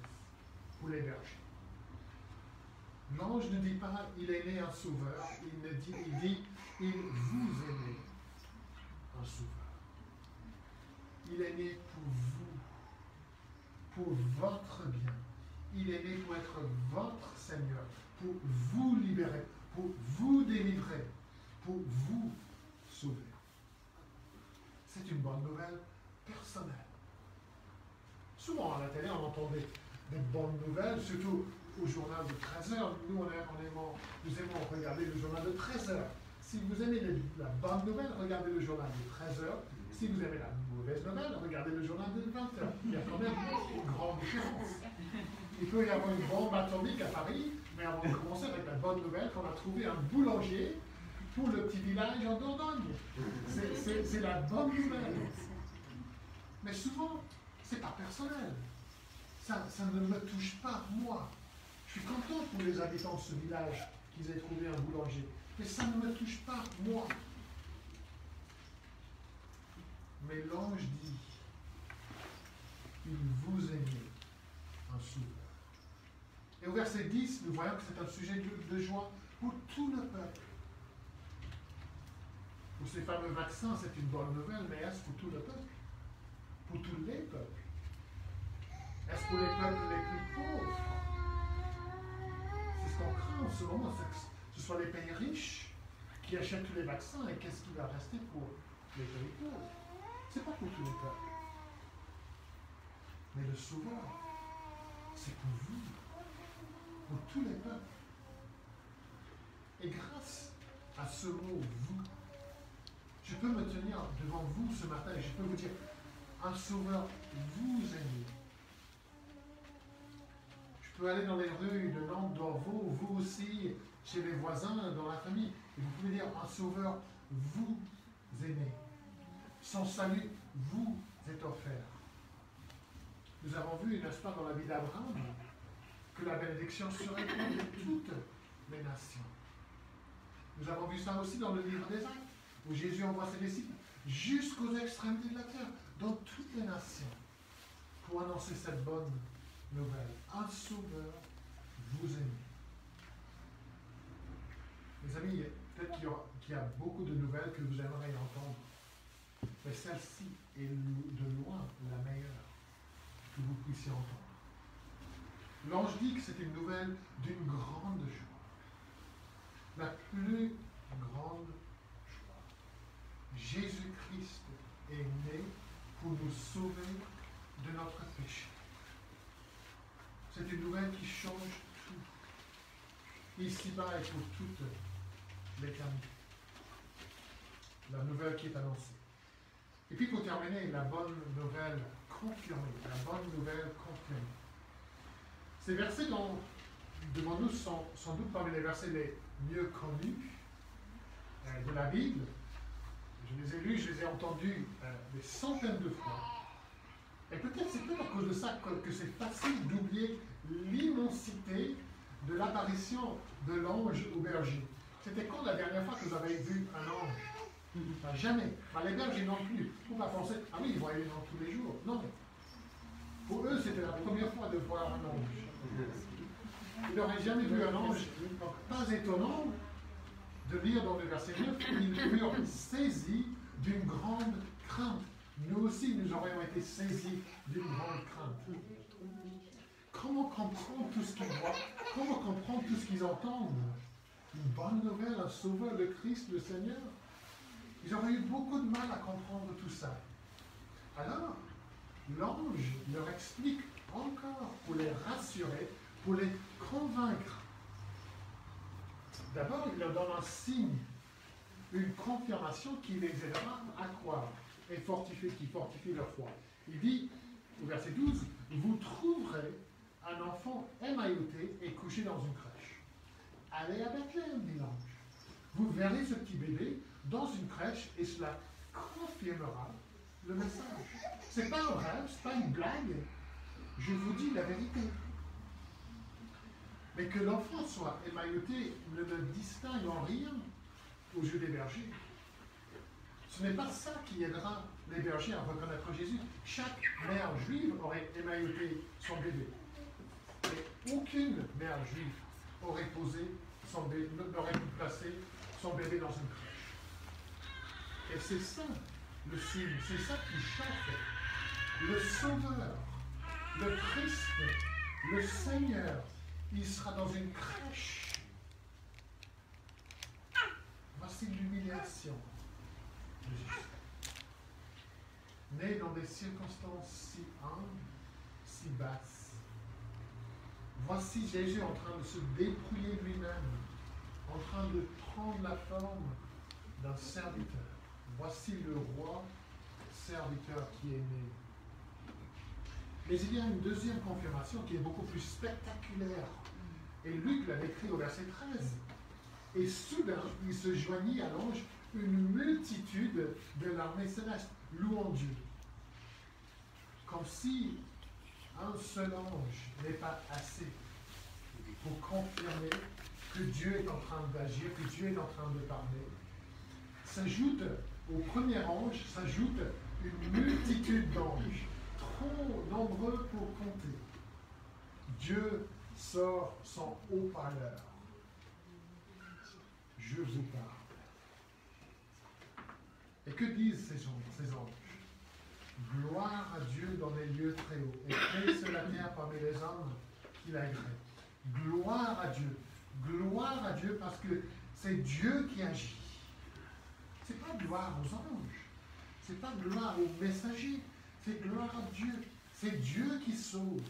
pour les bergers. L'ange ne dit pas « il est né un sauveur », il dit « il vous est né un sauveur ». Il est né pour vous, pour votre bien. Il est né pour être votre Seigneur, pour vous libérer, pour vous délivrer, pour vous sauver. C'est une bonne nouvelle personnelle. Souvent à la télé, on entend des bonnes nouvelles, surtout au journal de 13 heures. Nous, nous aimons regarder le journal de 13 heures. Si vous aimez la bonne nouvelle, regardez le journal de 13 heures. Si vous aimez la mauvaise nouvelle, regardez le journal de 20 heures. Il y a quand même une grande différence. Il peut y avoir une bombe atomique à Paris, mais avant de commencer avec la bonne nouvelle qu'on a trouvé un boulanger pour le petit village en Dordogne. C'est la bonne nouvelle. Mais souvent, c'est pas personnel. Ça ne me touche pas, moi. Je suis content pour les habitants de ce village qu'ils aient trouvé un boulanger. Mais ça ne me touche pas, moi. Mais l'ange dit, il vous est né un sauveur. Et au verset 10, nous voyons que c'est un sujet de joie pour tout le peuple. Pour ces fameux vaccins, c'est une bonne nouvelle, mais est-ce pour tout le peuple? Pour tous les peuples? Est-ce pour les peuples les plus pauvres? C'est ce qu'on craint en ce moment, c'est que ce soit les pays riches qui achètent tous les vaccins, et qu'est-ce qui va rester pour les pays pauvres? C'est pas pour tous les peuples. Mais le sauveur, c'est pour vous, pour tous les peuples. Et grâce à ce mot « vous », je peux me tenir devant vous ce matin et je peux vous dire, un sauveur vous est né. Je peux aller dans les rues de Nantes, d'Orvaux, vous aussi, chez les voisins, dans la famille, et vous pouvez dire, un sauveur vous est né. Son salut vous est offert. Nous avons vu, n'est-ce pas, dans la vie d'Abraham, que la bénédiction serait pour toutes les nations. Nous avons vu ça aussi dans le livre des Actes, où Jésus envoie ses disciples jusqu'aux extrémités de la terre, dans toutes les nations, pour annoncer cette bonne nouvelle. Un sauveur vous est né. Mes amis, peut-être qu'il y a beaucoup de nouvelles que vous aimeriez entendre, mais celle-ci est de loin la meilleure que vous puissiez entendre. L'ange dit que c'est une nouvelle d'une grande joie. La plus grande joie. Jésus-Christ est né pour nous sauver de notre péché. C'est une nouvelle qui change tout. Ici-bas et pour toute l'éternité. La nouvelle qui est annoncée. Et puis pour terminer, la bonne nouvelle confirmée. La bonne nouvelle confirmée. Ces versets devant nous sont sans doute parmi les versets les mieux connus de la Bible. Je les ai lus, je les ai entendus des centaines de fois. Et peut-être c'est peut-être à cause de ça que c'est facile d'oublier l'immensité de l'apparition de l'ange au berger. C'était quand la dernière fois que vous avez vu un ange? Enfin, jamais. Enfin, les bergers non plus. Il ne faut pas penser, ah oui, ils voyaient les anges tous les jours. Non. Pour eux, c'était la première fois de voir un ange. Ils n'auraient jamais vu un ange. Donc, pas étonnant de lire dans le verset 9 qu'ils furent saisis d'une grande crainte. Nous aussi, nous aurions été saisis d'une grande crainte. Comment comprendre tout ce qu'ils voient? Comment comprendre tout ce qu'ils entendent? Une bonne nouvelle, un sauveur, le Christ, le Seigneur. Ils auraient eu beaucoup de mal à comprendre tout ça. Alors, l'ange leur explique encore pour les rassurer, pour les convaincre. D'abord, il leur donne un signe, une confirmation qui les aidera à croire et qui fortifie leur foi. Il dit, au verset 12, « Vous trouverez un enfant émailloté et couché dans une crèche. » Allez à Bethléem, dit l'ange. Vous verrez ce petit bébé dans une crèche et cela confirmera le message. Ce n'est pas un rêve, ce n'est pas une blague. Je vous dis la vérité. Mais que l'enfant soit émailloté ne le distingue en rien aux yeux des bergers. Ce n'est pas ça qui aidera les bergers à reconnaître Jésus. Chaque mère juive aurait émailloté son bébé. Et aucune mère juive aurait n'aurait pu placer son bébé dans une crèche. Et c'est ça le signe, c'est ça qui chaque le Sauveur, le Christ, le Seigneur, il sera dans une crèche. Voici l'humiliation de Jésus. Né dans des circonstances si humbles, si basses. Voici Jésus en train de se dépouiller lui-même, en train de prendre la forme d'un serviteur. Voici le roi serviteur qui est né. Mais il y a une deuxième confirmation qui est beaucoup plus spectaculaire. Et Luc l'a décrit au verset 13. Et soudain, il se joignit à l'ange une multitude de l'armée céleste, louant Dieu. Comme si un seul ange n'est pas assez pour confirmer que Dieu est en train d'agir, que Dieu est en train de parler. S'ajoute au premier ange, s'ajoute une multitude d'anges, trop nombreux pour compter. Dieu sort son haut-parleur. Je vous parle. Et que disent ces anges? Gloire à Dieu dans les lieux très hauts, et paix sur la terre parmi les hommes qu'il agrée. Gloire à Dieu. Gloire à Dieu parce que c'est Dieu qui agit. Ce n'est pas gloire aux anges. Ce n'est pas gloire aux messagers. C'est gloire à Dieu. C'est Dieu qui sauve.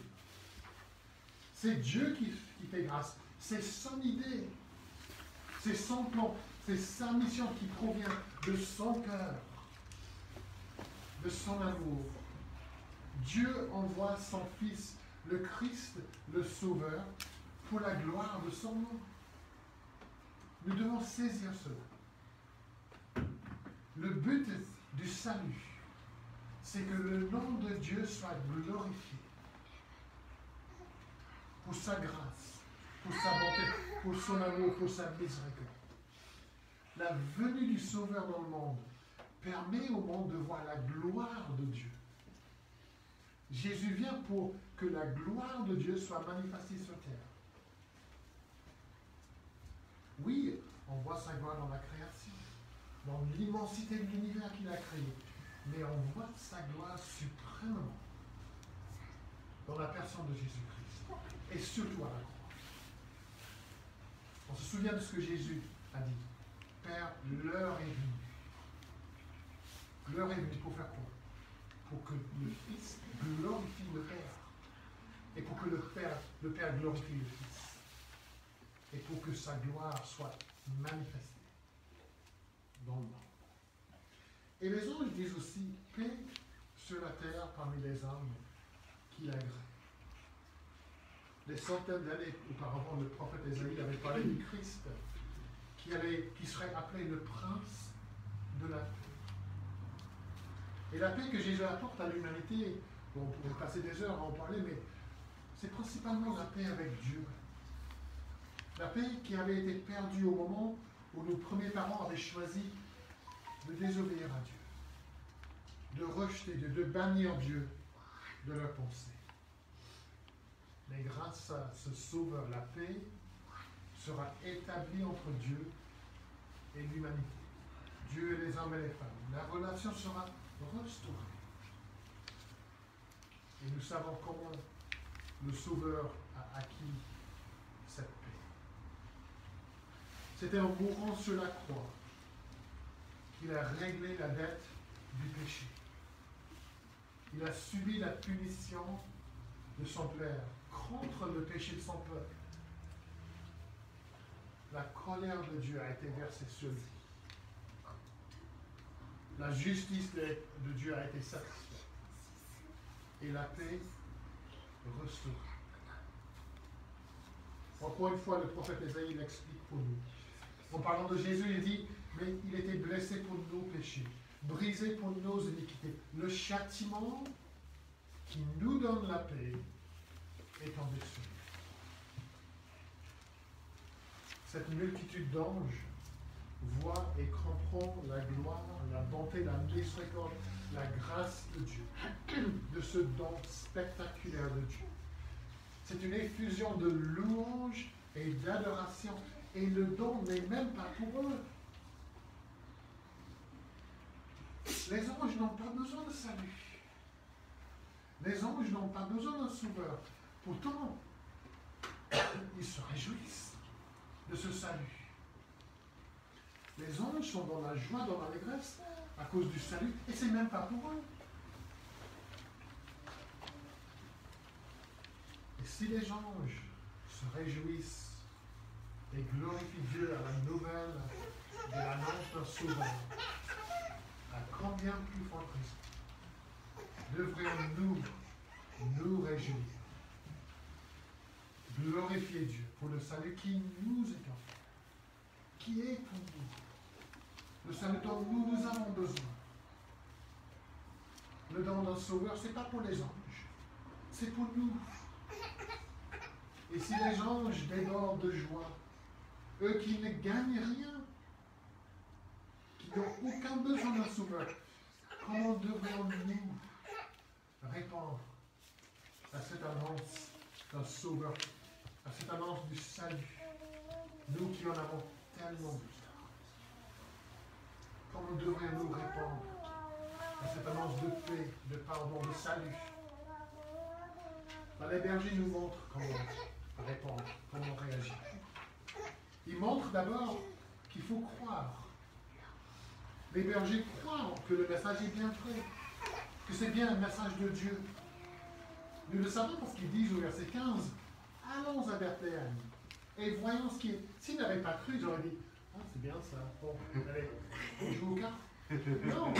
C'est Dieu qui fait grâce. C'est son idée. C'est son plan. C'est sa mission qui provient de son cœur, de son amour. Dieu envoie son Fils, le Christ, le Sauveur, pour la gloire de son nom. Nous devons saisir cela. Le but du salut, c'est que le nom de Dieu soit glorifié pour sa grâce, pour sa bonté, pour son amour, pour sa miséricorde. La venue du Sauveur dans le monde permet au monde de voir la gloire de Dieu. Jésus vient pour que la gloire de Dieu soit manifestée sur terre. Oui, on voit sa gloire dans la création, dans l'immensité de l'univers qu'il a créé, mais on voit sa gloire suprêmement dans la personne de Jésus-Christ, et surtout à la croix. On se souvient de ce que Jésus a dit. Père, l'heure est venue. L'heure est venue pour faire quoi? Pour que le Fils glorifie le Père. Et pour que le Père glorifie le Fils. Et pour que sa gloire soit manifestée dans le monde. Et les anges disent aussi paix sur la terre parmi les hommes qui l'agréent. Des centaines d'années auparavant, le prophète Ésaïe avait parlé du Christ qui serait appelé le prince de la paix. Et la paix que Jésus apporte à l'humanité, on pourrait passer des heures à en parler, mais c'est principalement la paix avec Dieu. La paix qui avait été perdue au moment où nos premiers parents avaient choisi de désobéir à Dieu, de rejeter Dieu, de bannir Dieu de leur pensée. Mais grâce à ce Sauveur, la paix sera établie entre Dieu et l'humanité. Dieu et les hommes et les femmes. La relation sera restaurée. Et nous savons comment le Sauveur a acquis cette paix. C'était en mourant sur la croix qu'il a réglé la dette du péché. Il a subi la punition de son Père contre le péché de son peuple. La colère de Dieu a été versée sur lui. La justice de Dieu a été satisfaite. Et la paix restaurée. Encore une fois, le prophète Ésaïe l'explique pour nous. En parlant de Jésus, il dit, mais il était blessé pour nos péchés. brisé pour nos iniquités. Le châtiment qui nous donne la paix est tombé sur lui. Cette multitude d'anges voit et comprend la gloire, la bonté, la miséricorde, la grâce de Dieu, de ce don spectaculaire de Dieu. C'est une effusion de louange et d'adoration, et le don n'est même pas pour eux. Les anges n'ont pas besoin de salut. Les anges n'ont pas besoin d'un sauveur. Pourtant, ils se réjouissent de ce salut. Les anges sont dans la joie, dans l'allégresse, à cause du salut, et c'est même pas pour eux. Et si les anges se réjouissent et glorifient Dieu à la nouvelle de l'annonce d'un sauveur, à combien plus forte raison devrions-nous nous réjouir, glorifier Dieu pour le salut qui nous est offert, qui est pour nous, le salut dont nous avons besoin. Le don d'un sauveur, ce n'est pas pour les anges, c'est pour nous. Et si les anges débordent de joie, eux qui ne gagnent rien, qui n'ont aucun besoin d'un sauveur, comment devrions-nous répondre à cette annonce d'un sauveur, à cette annonce du salut, nous qui en avons tellement besoin? Comment devrions-nous répondre à cette annonce de paix, de pardon, de salut? Les bergers nous montrent comment répondre, comment réagir. Ils montrent d'abord qu'il faut croire. Les bergers croient que le message est bien fait, que c'est bien un message de Dieu. Nous le savons parce qu'ils disent au verset 15, « Allons à Bethléem et voyons ce qui est. » S'ils n'avaient pas cru, ils auraient dit, « Ah, c'est bien ça, bon, allez, on joue au cartes. » Non,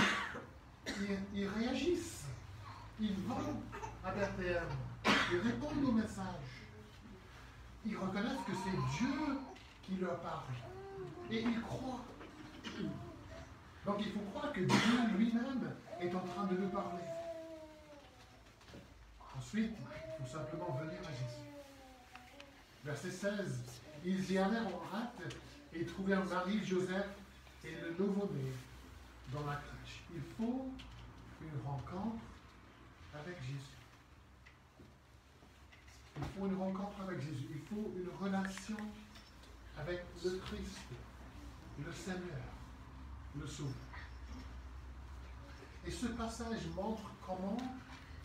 ils réagissent. Ils vont à Bethléem, ils répondent au message. Ils reconnaissent que c'est Dieu qui leur parle. Et ils croient. Donc il faut croire que Dieu lui-même est en train de nous parler. Ensuite, il faut simplement venir à Jésus. Verset 16. Ils y allèrent en hâte et trouvèrent Marie, Joseph et le nouveau-né dans la crèche. Il faut une rencontre avec Jésus. Il faut une rencontre avec Jésus. Il faut une relation avec le Christ, le Seigneur, le Sauveur. Et ce passage montre comment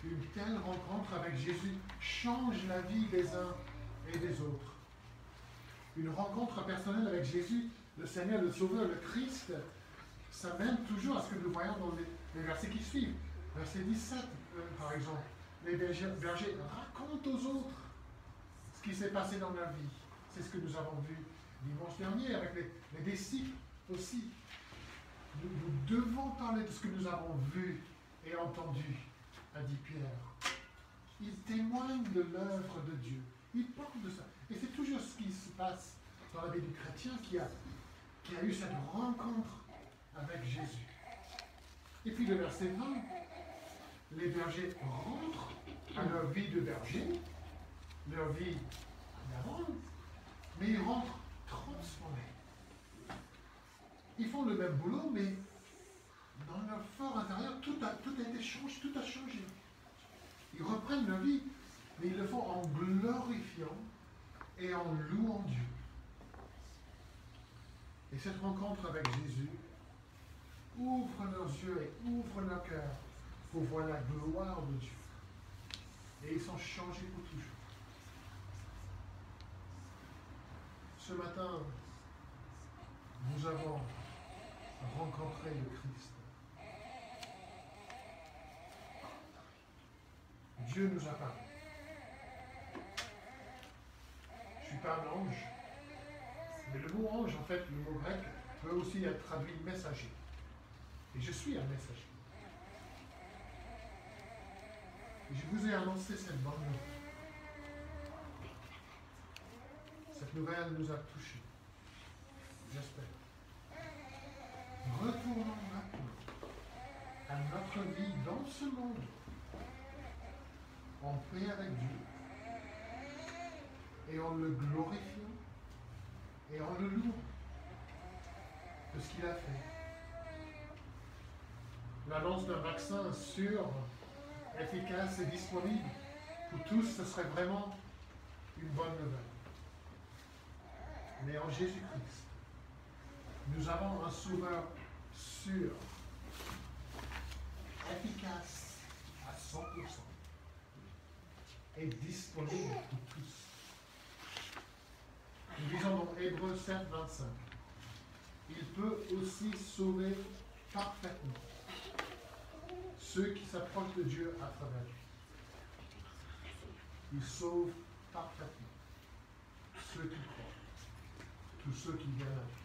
une telle rencontre avec Jésus change la vie des uns et des autres. Une rencontre personnelle avec Jésus, le Seigneur, le Sauveur, le Christ, ça mène toujours à ce que nous voyons dans les versets qui suivent. Verset 17, par exemple. Les bergers racontent aux autres ce qui s'est passé dans leur vie. C'est ce que nous avons vu dimanche dernier avec les disciples aussi. Nous devons parler de ce que nous avons vu et entendu, a dit Pierre. Ils témoignent de l'œuvre de Dieu. Ils parlent de ça. Et c'est toujours ce qui se passe dans la vie du chrétien qui a eu cette rencontre avec Jésus. Et puis le verset 20, les bergers rentrent à leur vie de berger, leur vie d'avant, mais ils rentrent transformés. Ils font le même boulot, mais dans leur fort intérieur, tout a été changé, tout a changé. Ils reprennent leur vie, mais ils le font en glorifiant et en louant Dieu. Et cette rencontre avec Jésus ouvre leurs yeux et ouvre leur cœur pour voir la gloire de Dieu. Et ils sont changés pour toujours. Ce matin, nous avons rencontré le Christ. Dieu nous a parlé. Je ne suis pas un ange, mais le mot ange, en fait, le mot grec, peut aussi être traduit messager. Et je suis un messager. Et je vous ai annoncé cette bonne nouvelle. Cette nouvelle nous a touchés. J'espère. Retournons maintenant à notre vie dans ce monde, en paix avec Dieu, et en le glorifiant, et en le louant de ce qu'il a fait. L'annonce d'un vaccin sûr, efficace et disponible pour tous, ce serait vraiment une bonne nouvelle. Mais en Jésus-Christ, nous avons un sauveur sûr, efficace à 100% et disponible pour tous. Nous lisons dans Hébreux 7, 25. Il peut aussi sauver parfaitement ceux qui s'approchent de Dieu à travers lui. Il sauve parfaitement ceux qui croient, tous ceux qui viennent à lui.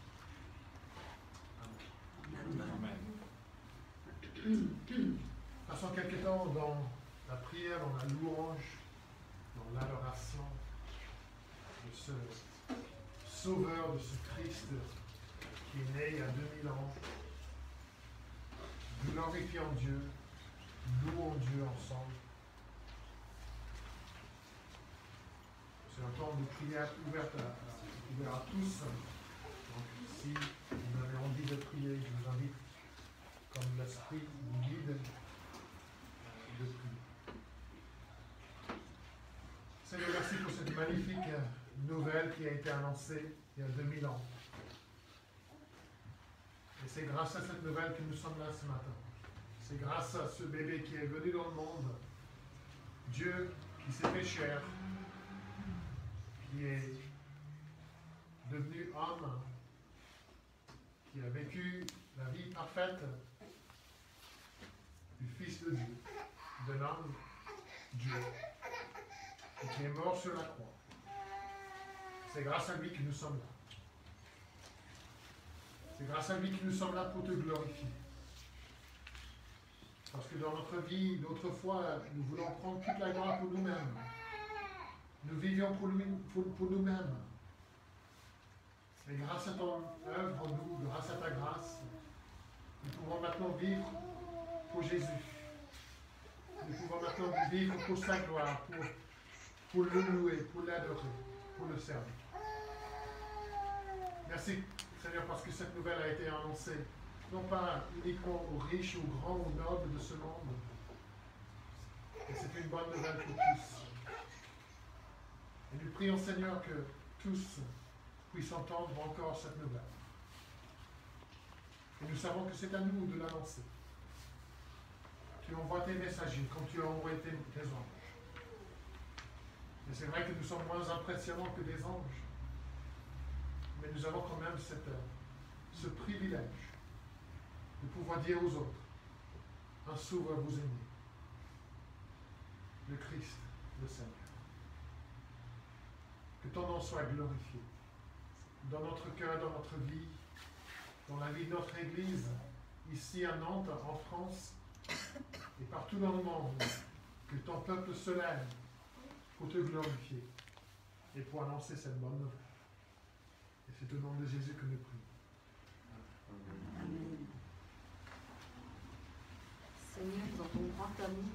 Amen. Passons quelque temps dans la prière, dans la louange, dans l'adoration de ce Sauveur, de ce Christ qui est né il y a 2000 ans. Glorifions Dieu, louons Dieu ensemble. C'est un temps de prière ouvert à tous. Donc, si vous avez envie de prier, je vous invite, comme l'Esprit vous guide, de prier. Seigneur, merci pour cette magnifique nouvelle qui a été annoncée il y a 2000 ans. Et c'est grâce à cette nouvelle que nous sommes là ce matin. C'est grâce à ce bébé qui est venu dans le monde, Dieu qui s'est fait chair, qui est devenu homme, qui a vécu la vie parfaite du Fils de Dieu, de l'homme Dieu, et qui est mort sur la croix. C'est grâce à lui que nous sommes là. C'est grâce à lui que nous sommes là pour te glorifier. Parce que dans notre vie, d'autrefois, nous voulons prendre toute la gloire pour nous-mêmes. Nous vivions pour nous-mêmes. Mais grâce à ton œuvre en nous, grâce à ta grâce, nous pouvons maintenant vivre pour Jésus. Nous pouvons maintenant vivre pour sa gloire, pour le louer, pour l'adorer, pour le servir. Merci Seigneur parce que cette nouvelle a été annoncée, non pas uniquement aux riches, aux grands, aux nobles de ce monde, mais c'est une bonne nouvelle pour tous. Et nous prions Seigneur que tous puissent entendre encore cette nouvelle. Et nous savons que c'est à nous de l'annoncer. Tu envoies tes messagers comme tu as envoyé tes anges. Mais c'est vrai que nous sommes moins impressionnants que des anges. Mais nous avons quand même ce privilège de pouvoir dire aux autres, un sauveur vous est né, le Christ, le Seigneur. Que ton nom soit glorifié dans notre cœur, dans notre vie, dans la vie de notre Église, ici à Nantes, en France, et partout dans le monde. Que ton peuple se lève pour te glorifier et pour annoncer cette bonne nouvelle. Et c'est au nom de Jésus que nous prions. Amen. Seigneur, dans ton grand amour,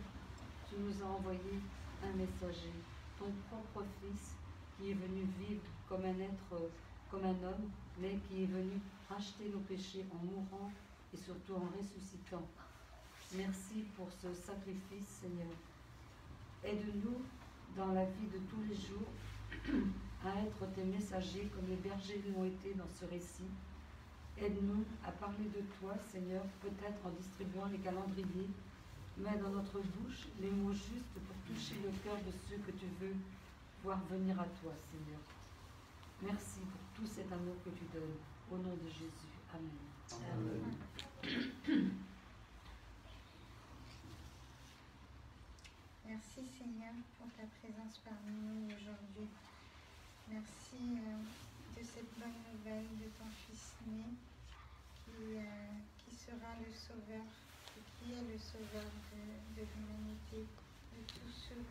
tu nous as envoyé un messager, ton propre Fils, qui est venu vivre comme un être, comme un homme, mais qui est venu racheter nos péchés en mourant et surtout en ressuscitant. Merci pour ce sacrifice, Seigneur. Aide-nous dans la vie de tous les jours à être tes messagers comme les bergers l'ont été dans ce récit. Aide-nous à parler de toi, Seigneur, peut-être en distribuant les calendriers, mets dans notre bouche les mots justes pour toucher le cœur de ceux que tu veux voir venir à toi, Seigneur. Merci pour tout cet amour que tu donnes. Au nom de Jésus. Amen. Amen. Merci Seigneur pour ta présence parmi nous aujourd'hui. Merci de cette bonne nouvelle de ton Fils né qui sera le Sauveur et qui est le Sauveur de l'humanité, de tous ceux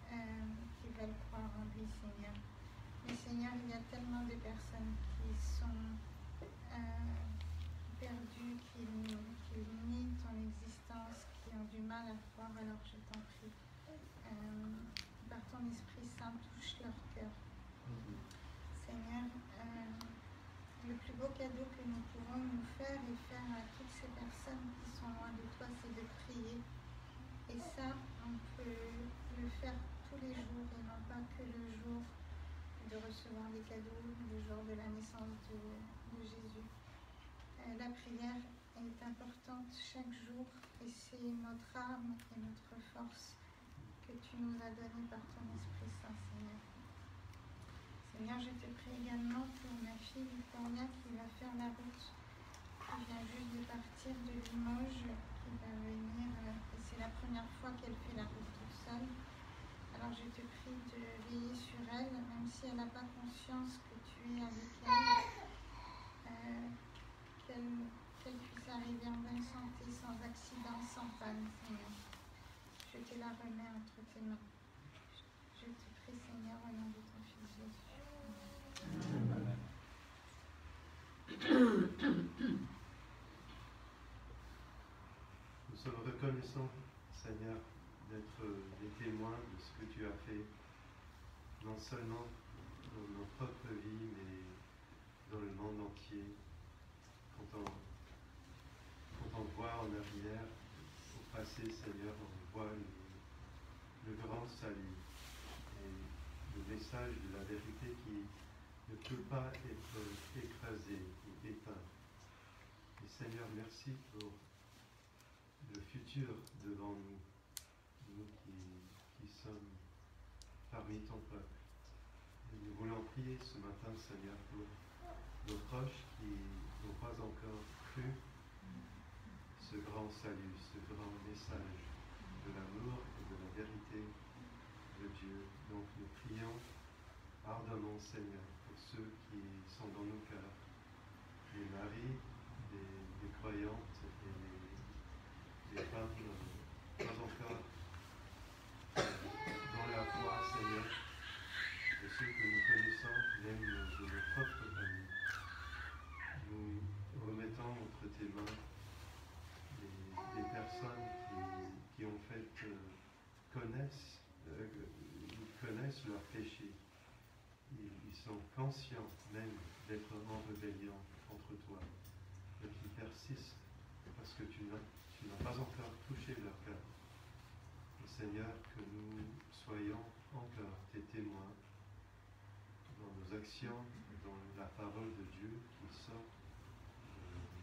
qui veulent croire en lui, Seigneur. Mais Seigneur, il y a tellement de personnes qui sont perdus, qui nient ton existence, qui ont du mal à croire, alors je t'en prie. Par ton Esprit Saint, touche leur cœur. Seigneur, le plus beau cadeau que nous pouvons nous faire et faire à toutes ces personnes qui sont loin de toi, c'est de prier. Et ça, on peut le faire tous les jours et non pas que le jour de recevoir des cadeaux, le jour de la naissance de Jésus. La prière est importante chaque jour et c'est notre arme et notre force que tu nous as donnée par ton Esprit Saint, Seigneur. Seigneur, je te prie également pour ma fille Victoria qui va faire la route, qui vient juste de partir de Limoges, qui va venir, et c'est la première fois qu'elle fait la route toute seule. Alors je te prie de veiller sur elle, même si elle n'a pas conscience que tu es avec elle, qu'elle puisse arriver en bonne santé, sans accident, sans panne, Seigneur. Je te la remets entre tes mains. Je te prie, Seigneur, au nom de ton Fils Jésus. Nous sommes reconnaissants, Seigneur, d'être des témoins de ce que tu as fait, non seulement dans notre propre vie, mais dans le monde entier. Quand on voit en arrière, au passé, Seigneur, on voit le grand salut et le message de la vérité qui ne peut pas être écrasé ou éteint. Et Seigneur, merci pour le futur devant nous, nous qui sommes parmi ton peuple. Et nous voulons prier ce matin, Seigneur, pour nos proches qui n'ont pas encore cru ce grand salut, ce grand message de l'amour et de la vérité de Dieu. Donc nous prions ardemment, Seigneur, pour ceux qui sont dans nos cœurs, les maris, les croyantes et les femmes pas encore dans la foi, Seigneur, de ceux que nous connaissons, même de nos propres familles. Nous remettons entre tes mains des personnes qui en fait connaissent leurs péchés. Ils sont conscients même d'être en rébellion contre toi, et qui persistent parce que tu n'as pas encore touché leur cœur. Et Seigneur, que nous soyons encore tes témoins dans nos actions, dans la parole de Dieu qui sort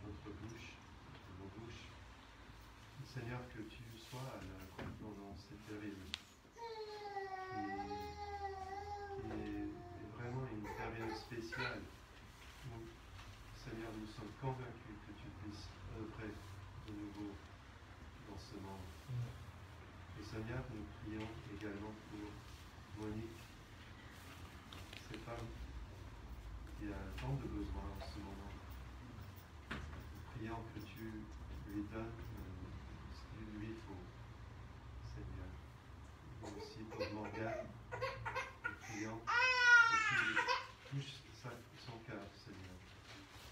de notre bouche, de nos bouches. Et Seigneur, que tu sois à l'œuvre dans cette période qui est vraiment une période spéciale où, Seigneur, nous sommes convaincus que tu puisses œuvrer de nouveau dans ce monde. Et Seigneur, nous prions également pour Monique, cette femme qui a tant de besoins en ce moment. Nous prions que tu lui donnes ce qu'il lui faut, Seigneur. Et aussi pour Morgane, nous prions que tu touches son cœur, Seigneur.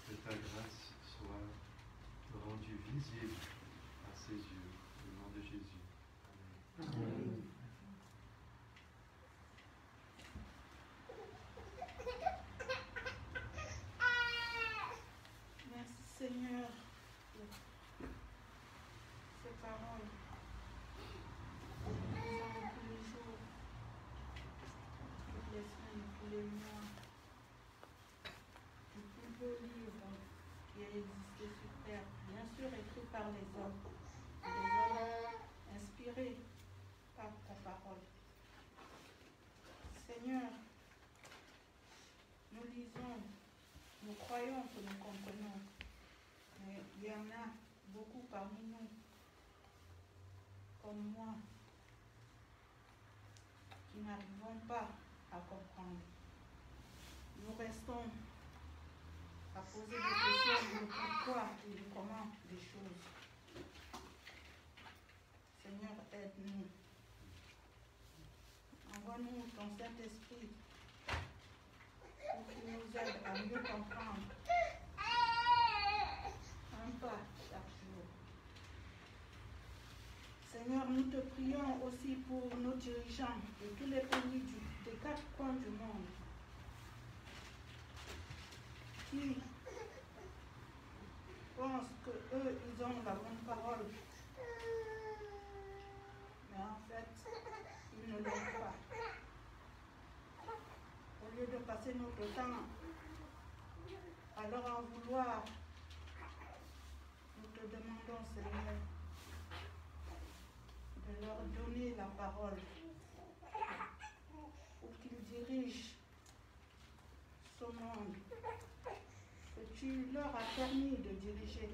Que ta grâce soit rendue visible à ses yeux, au nom de Jésus. Amen. Amen. Merci Seigneur pour ces paroles. Nous avons tous les jours, toutes les semaines, tous les mois, le plus beau livre qui a existé sur terre, bien sûr écrit par les hommes inspirés par ta parole. Seigneur, nous lisons, nous croyons que nous comprenons, mais il y en a beaucoup parmi nous, comme moi, qui n'arrivons pas à comprendre. Nous restons à poser des questions de pourquoi et de comment des choses. Seigneur, aide-nous. Envoie-nous ton Saint-Esprit pour qu'il nous aide à mieux comprendre. pas chaque jour. Seigneur, nous te prions aussi pour nos dirigeants de tous les pays des 4 coins du monde qui pensent qu'eux, ils ont la bonne parole. Mais en fait, ils ne l'ont pas. Au lieu de passer notre temps à leur en vouloir, nous te demandons, Seigneur, de leur donner la parole pour qu'ils dirigent ce monde que tu leur as permis de diriger,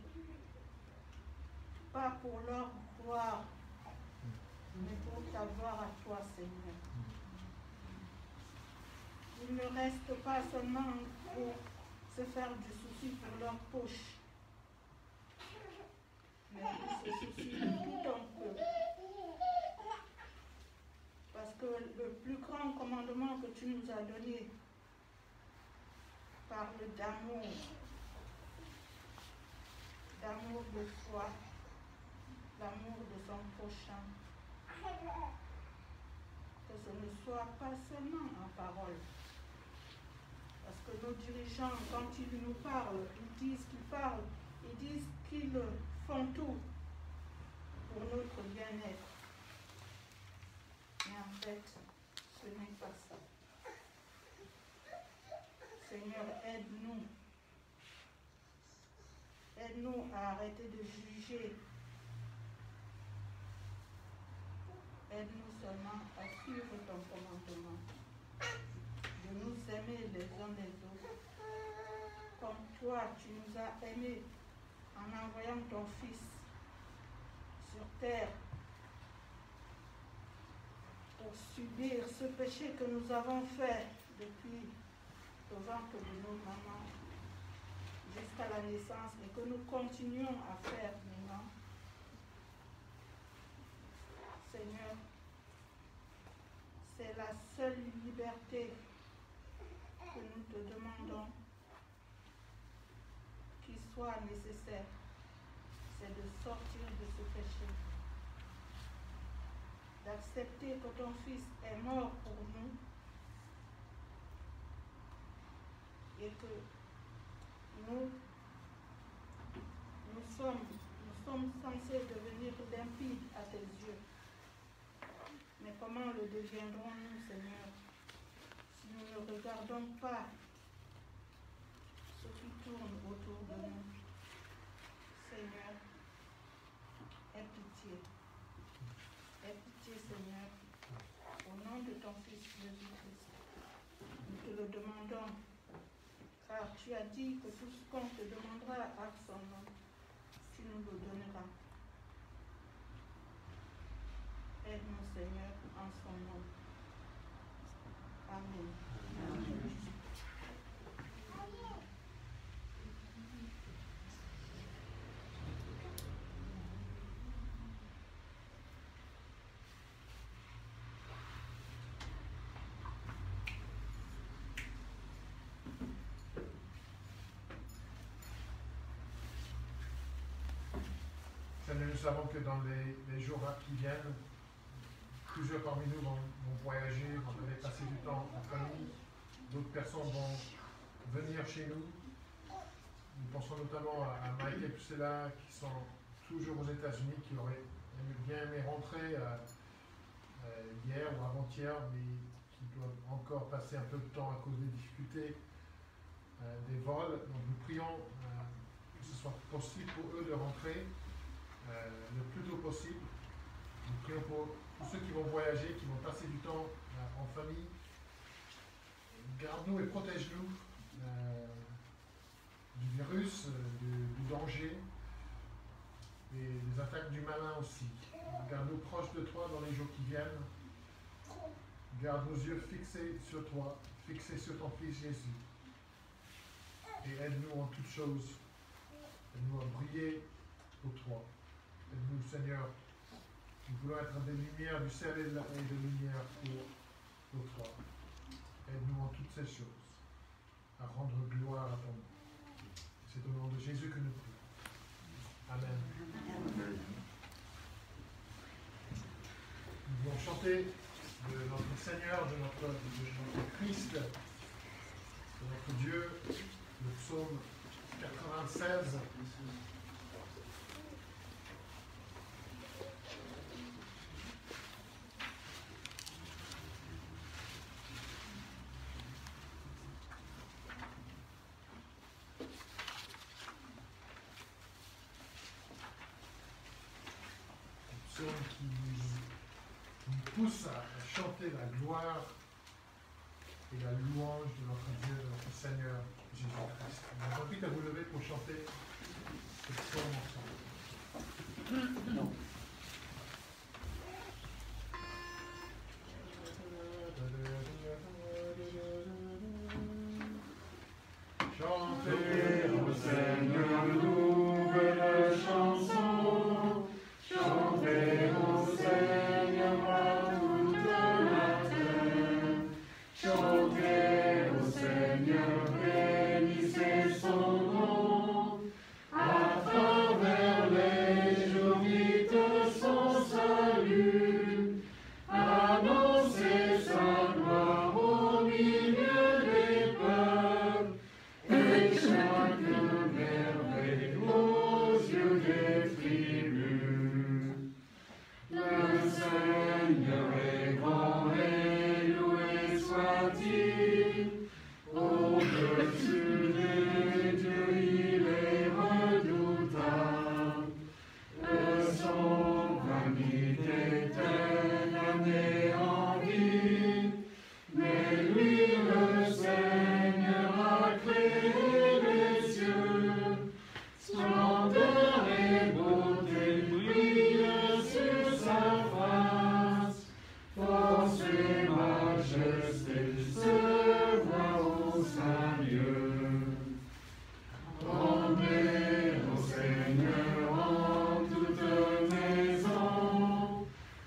pas pour leur gloire, mais pour ta gloire à toi, Seigneur. Il ne reste pas seulement pour se faire du souci pour leur poche, mais ils se soucient de tout ton peuple. Parce que le plus grand commandement que tu nous as donné parle d'amour de soi, l'amour de son prochain. Que ce ne soit pas seulement en parole. Parce que nos dirigeants, quand ils nous parlent, ils disent qu'ils font tout pour notre bien-être. Mais en fait, ce n'est pas ça. Seigneur, aide-nous. Aide-nous à arrêter de juger. Aide-nous seulement à suivre ton commandement. De nous aimer les uns les autres. Comme toi, tu nous as aimés en envoyant ton Fils sur terre pour subir ce péché que nous avons fait depuis le ventre de nos mamans jusqu'à la naissance et que nous continuons à faire maintenant. Seigneur, c'est la seule liberté que nous te demandons qui soit nécessaire, c'est de sortir de ce péché, d'accepter que ton Fils est mort pour nous et que nous sommes censés devenir limpides à tes yeux. Mais comment le deviendrons-nous, Seigneur, si nous ne regardons pas ce qui tourne autour de nous? Seigneur, aie pitié. Aie pitié, Seigneur, au nom de ton Fils Jésus-Christ. Nous te le demandons, car tu as dit que tout ce qu'on te demandera à son nom, tu nous le donneras. Aide-nous, Seigneur, en son nom. Amen. Amen. Seigneur, nous savons que dans les jours qui viennent, plusieurs parmi nous vont voyager, vont aller passer du temps en famille. D'autres personnes vont venir chez nous. Nous pensons notamment à Mike et Priscilla qui sont toujours aux États-Unis, qui auraient bien aimé rentrer hier ou avant-hier, mais qui doivent encore passer un peu de temps à cause des difficultés des vols. Donc nous prions que ce soit possible pour eux de rentrer le plus tôt possible. Nous prions pour tous ceux qui vont voyager, qui vont passer du temps en famille. Garde-nous et protège-nous du virus, du danger et des attaques du malin aussi. Garde-nous proches de toi dans les jours qui viennent. Garde nos yeux fixés sur toi, fixés sur ton Fils Jésus. Et aide-nous en toutes choses. Aide-nous à briller pour toi. Aide-nous, Seigneur. Nous voulons être des lumières du ciel et de lumière pour toi. Aide-nous en toutes ces choses à rendre gloire à ton nom. C'est au nom de Jésus que nous prions. Amen. Nous allons chanter de notre Seigneur, de notre Christ, de notre Dieu, le psaume 96. Psaume qui nous pousse à chanter la gloire et la louange de notre Dieu, de notre Seigneur Jésus-Christ. Je vous invite à vous lever pour chanter ce psaume ensemble. Chantez au Seigneur une nouvelle chanson. Chantez au Seigneur à toute la terre. Chantez au Seigneur, bénissez son nom. À travers les jours, dites son salut. Annoncez sa gloire au milieu des peuples. Et chaque merveille aux yeux des tribus. Le Seigneur est grand et loué soit-il. Au-dessus des dieux, il est redoutable. Son vanité est anéantie. Mais lui, le Seigneur, a créé les cieux. Splendeur et beauté brillent sur sa face. Force et majesté se voient au sein Dieu. Rendez au Seigneur en toute maison.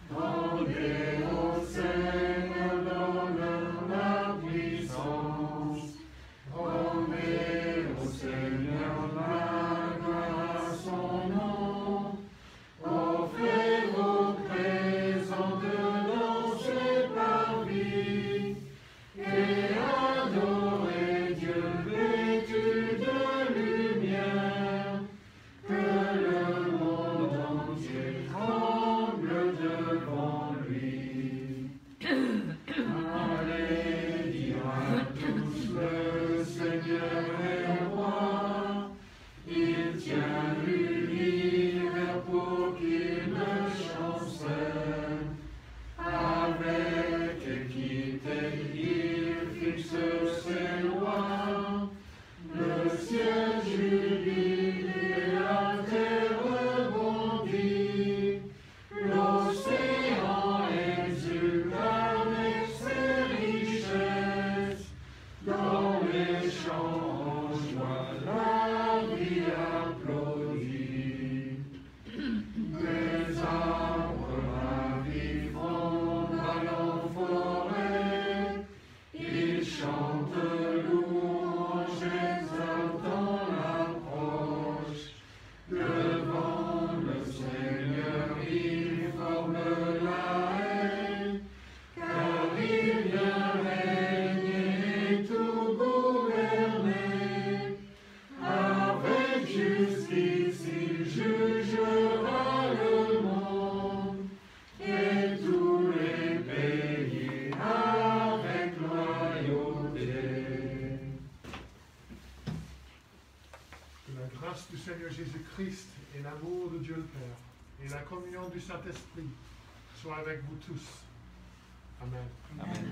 Rendez au Seigneur l'honneur, la puissance. Rendez au Seigneur la gloire à son nom. Offrez vos présents dedans ses parvis. Et adorez Dieu vêtu de lumière. Que le monde entier tremble devant lui. Allez dire à tous, le Seigneur est roi. Il tient l'univers pour qu'il le chancelle. Avec équité, il fixe ses lois. Le ciel jubile et la terre rebondit. L'océan exulte avec ses richesses. Dans les champs en joie, la vie applaudit. Des arbres ravis frondent en forêt. Ils chantent louanges, exaltant l'approche. Devant le Seigneur, ils forment la haie. Car il vient régner et tout gouverner. Avec justice, il jugera le monde et tous les pays avec loyauté. Que la grâce du Seigneur Jésus-Christ et l'amour de Dieu le Père et la communion du Saint-Esprit soient avec vous tous. Amen. Amen.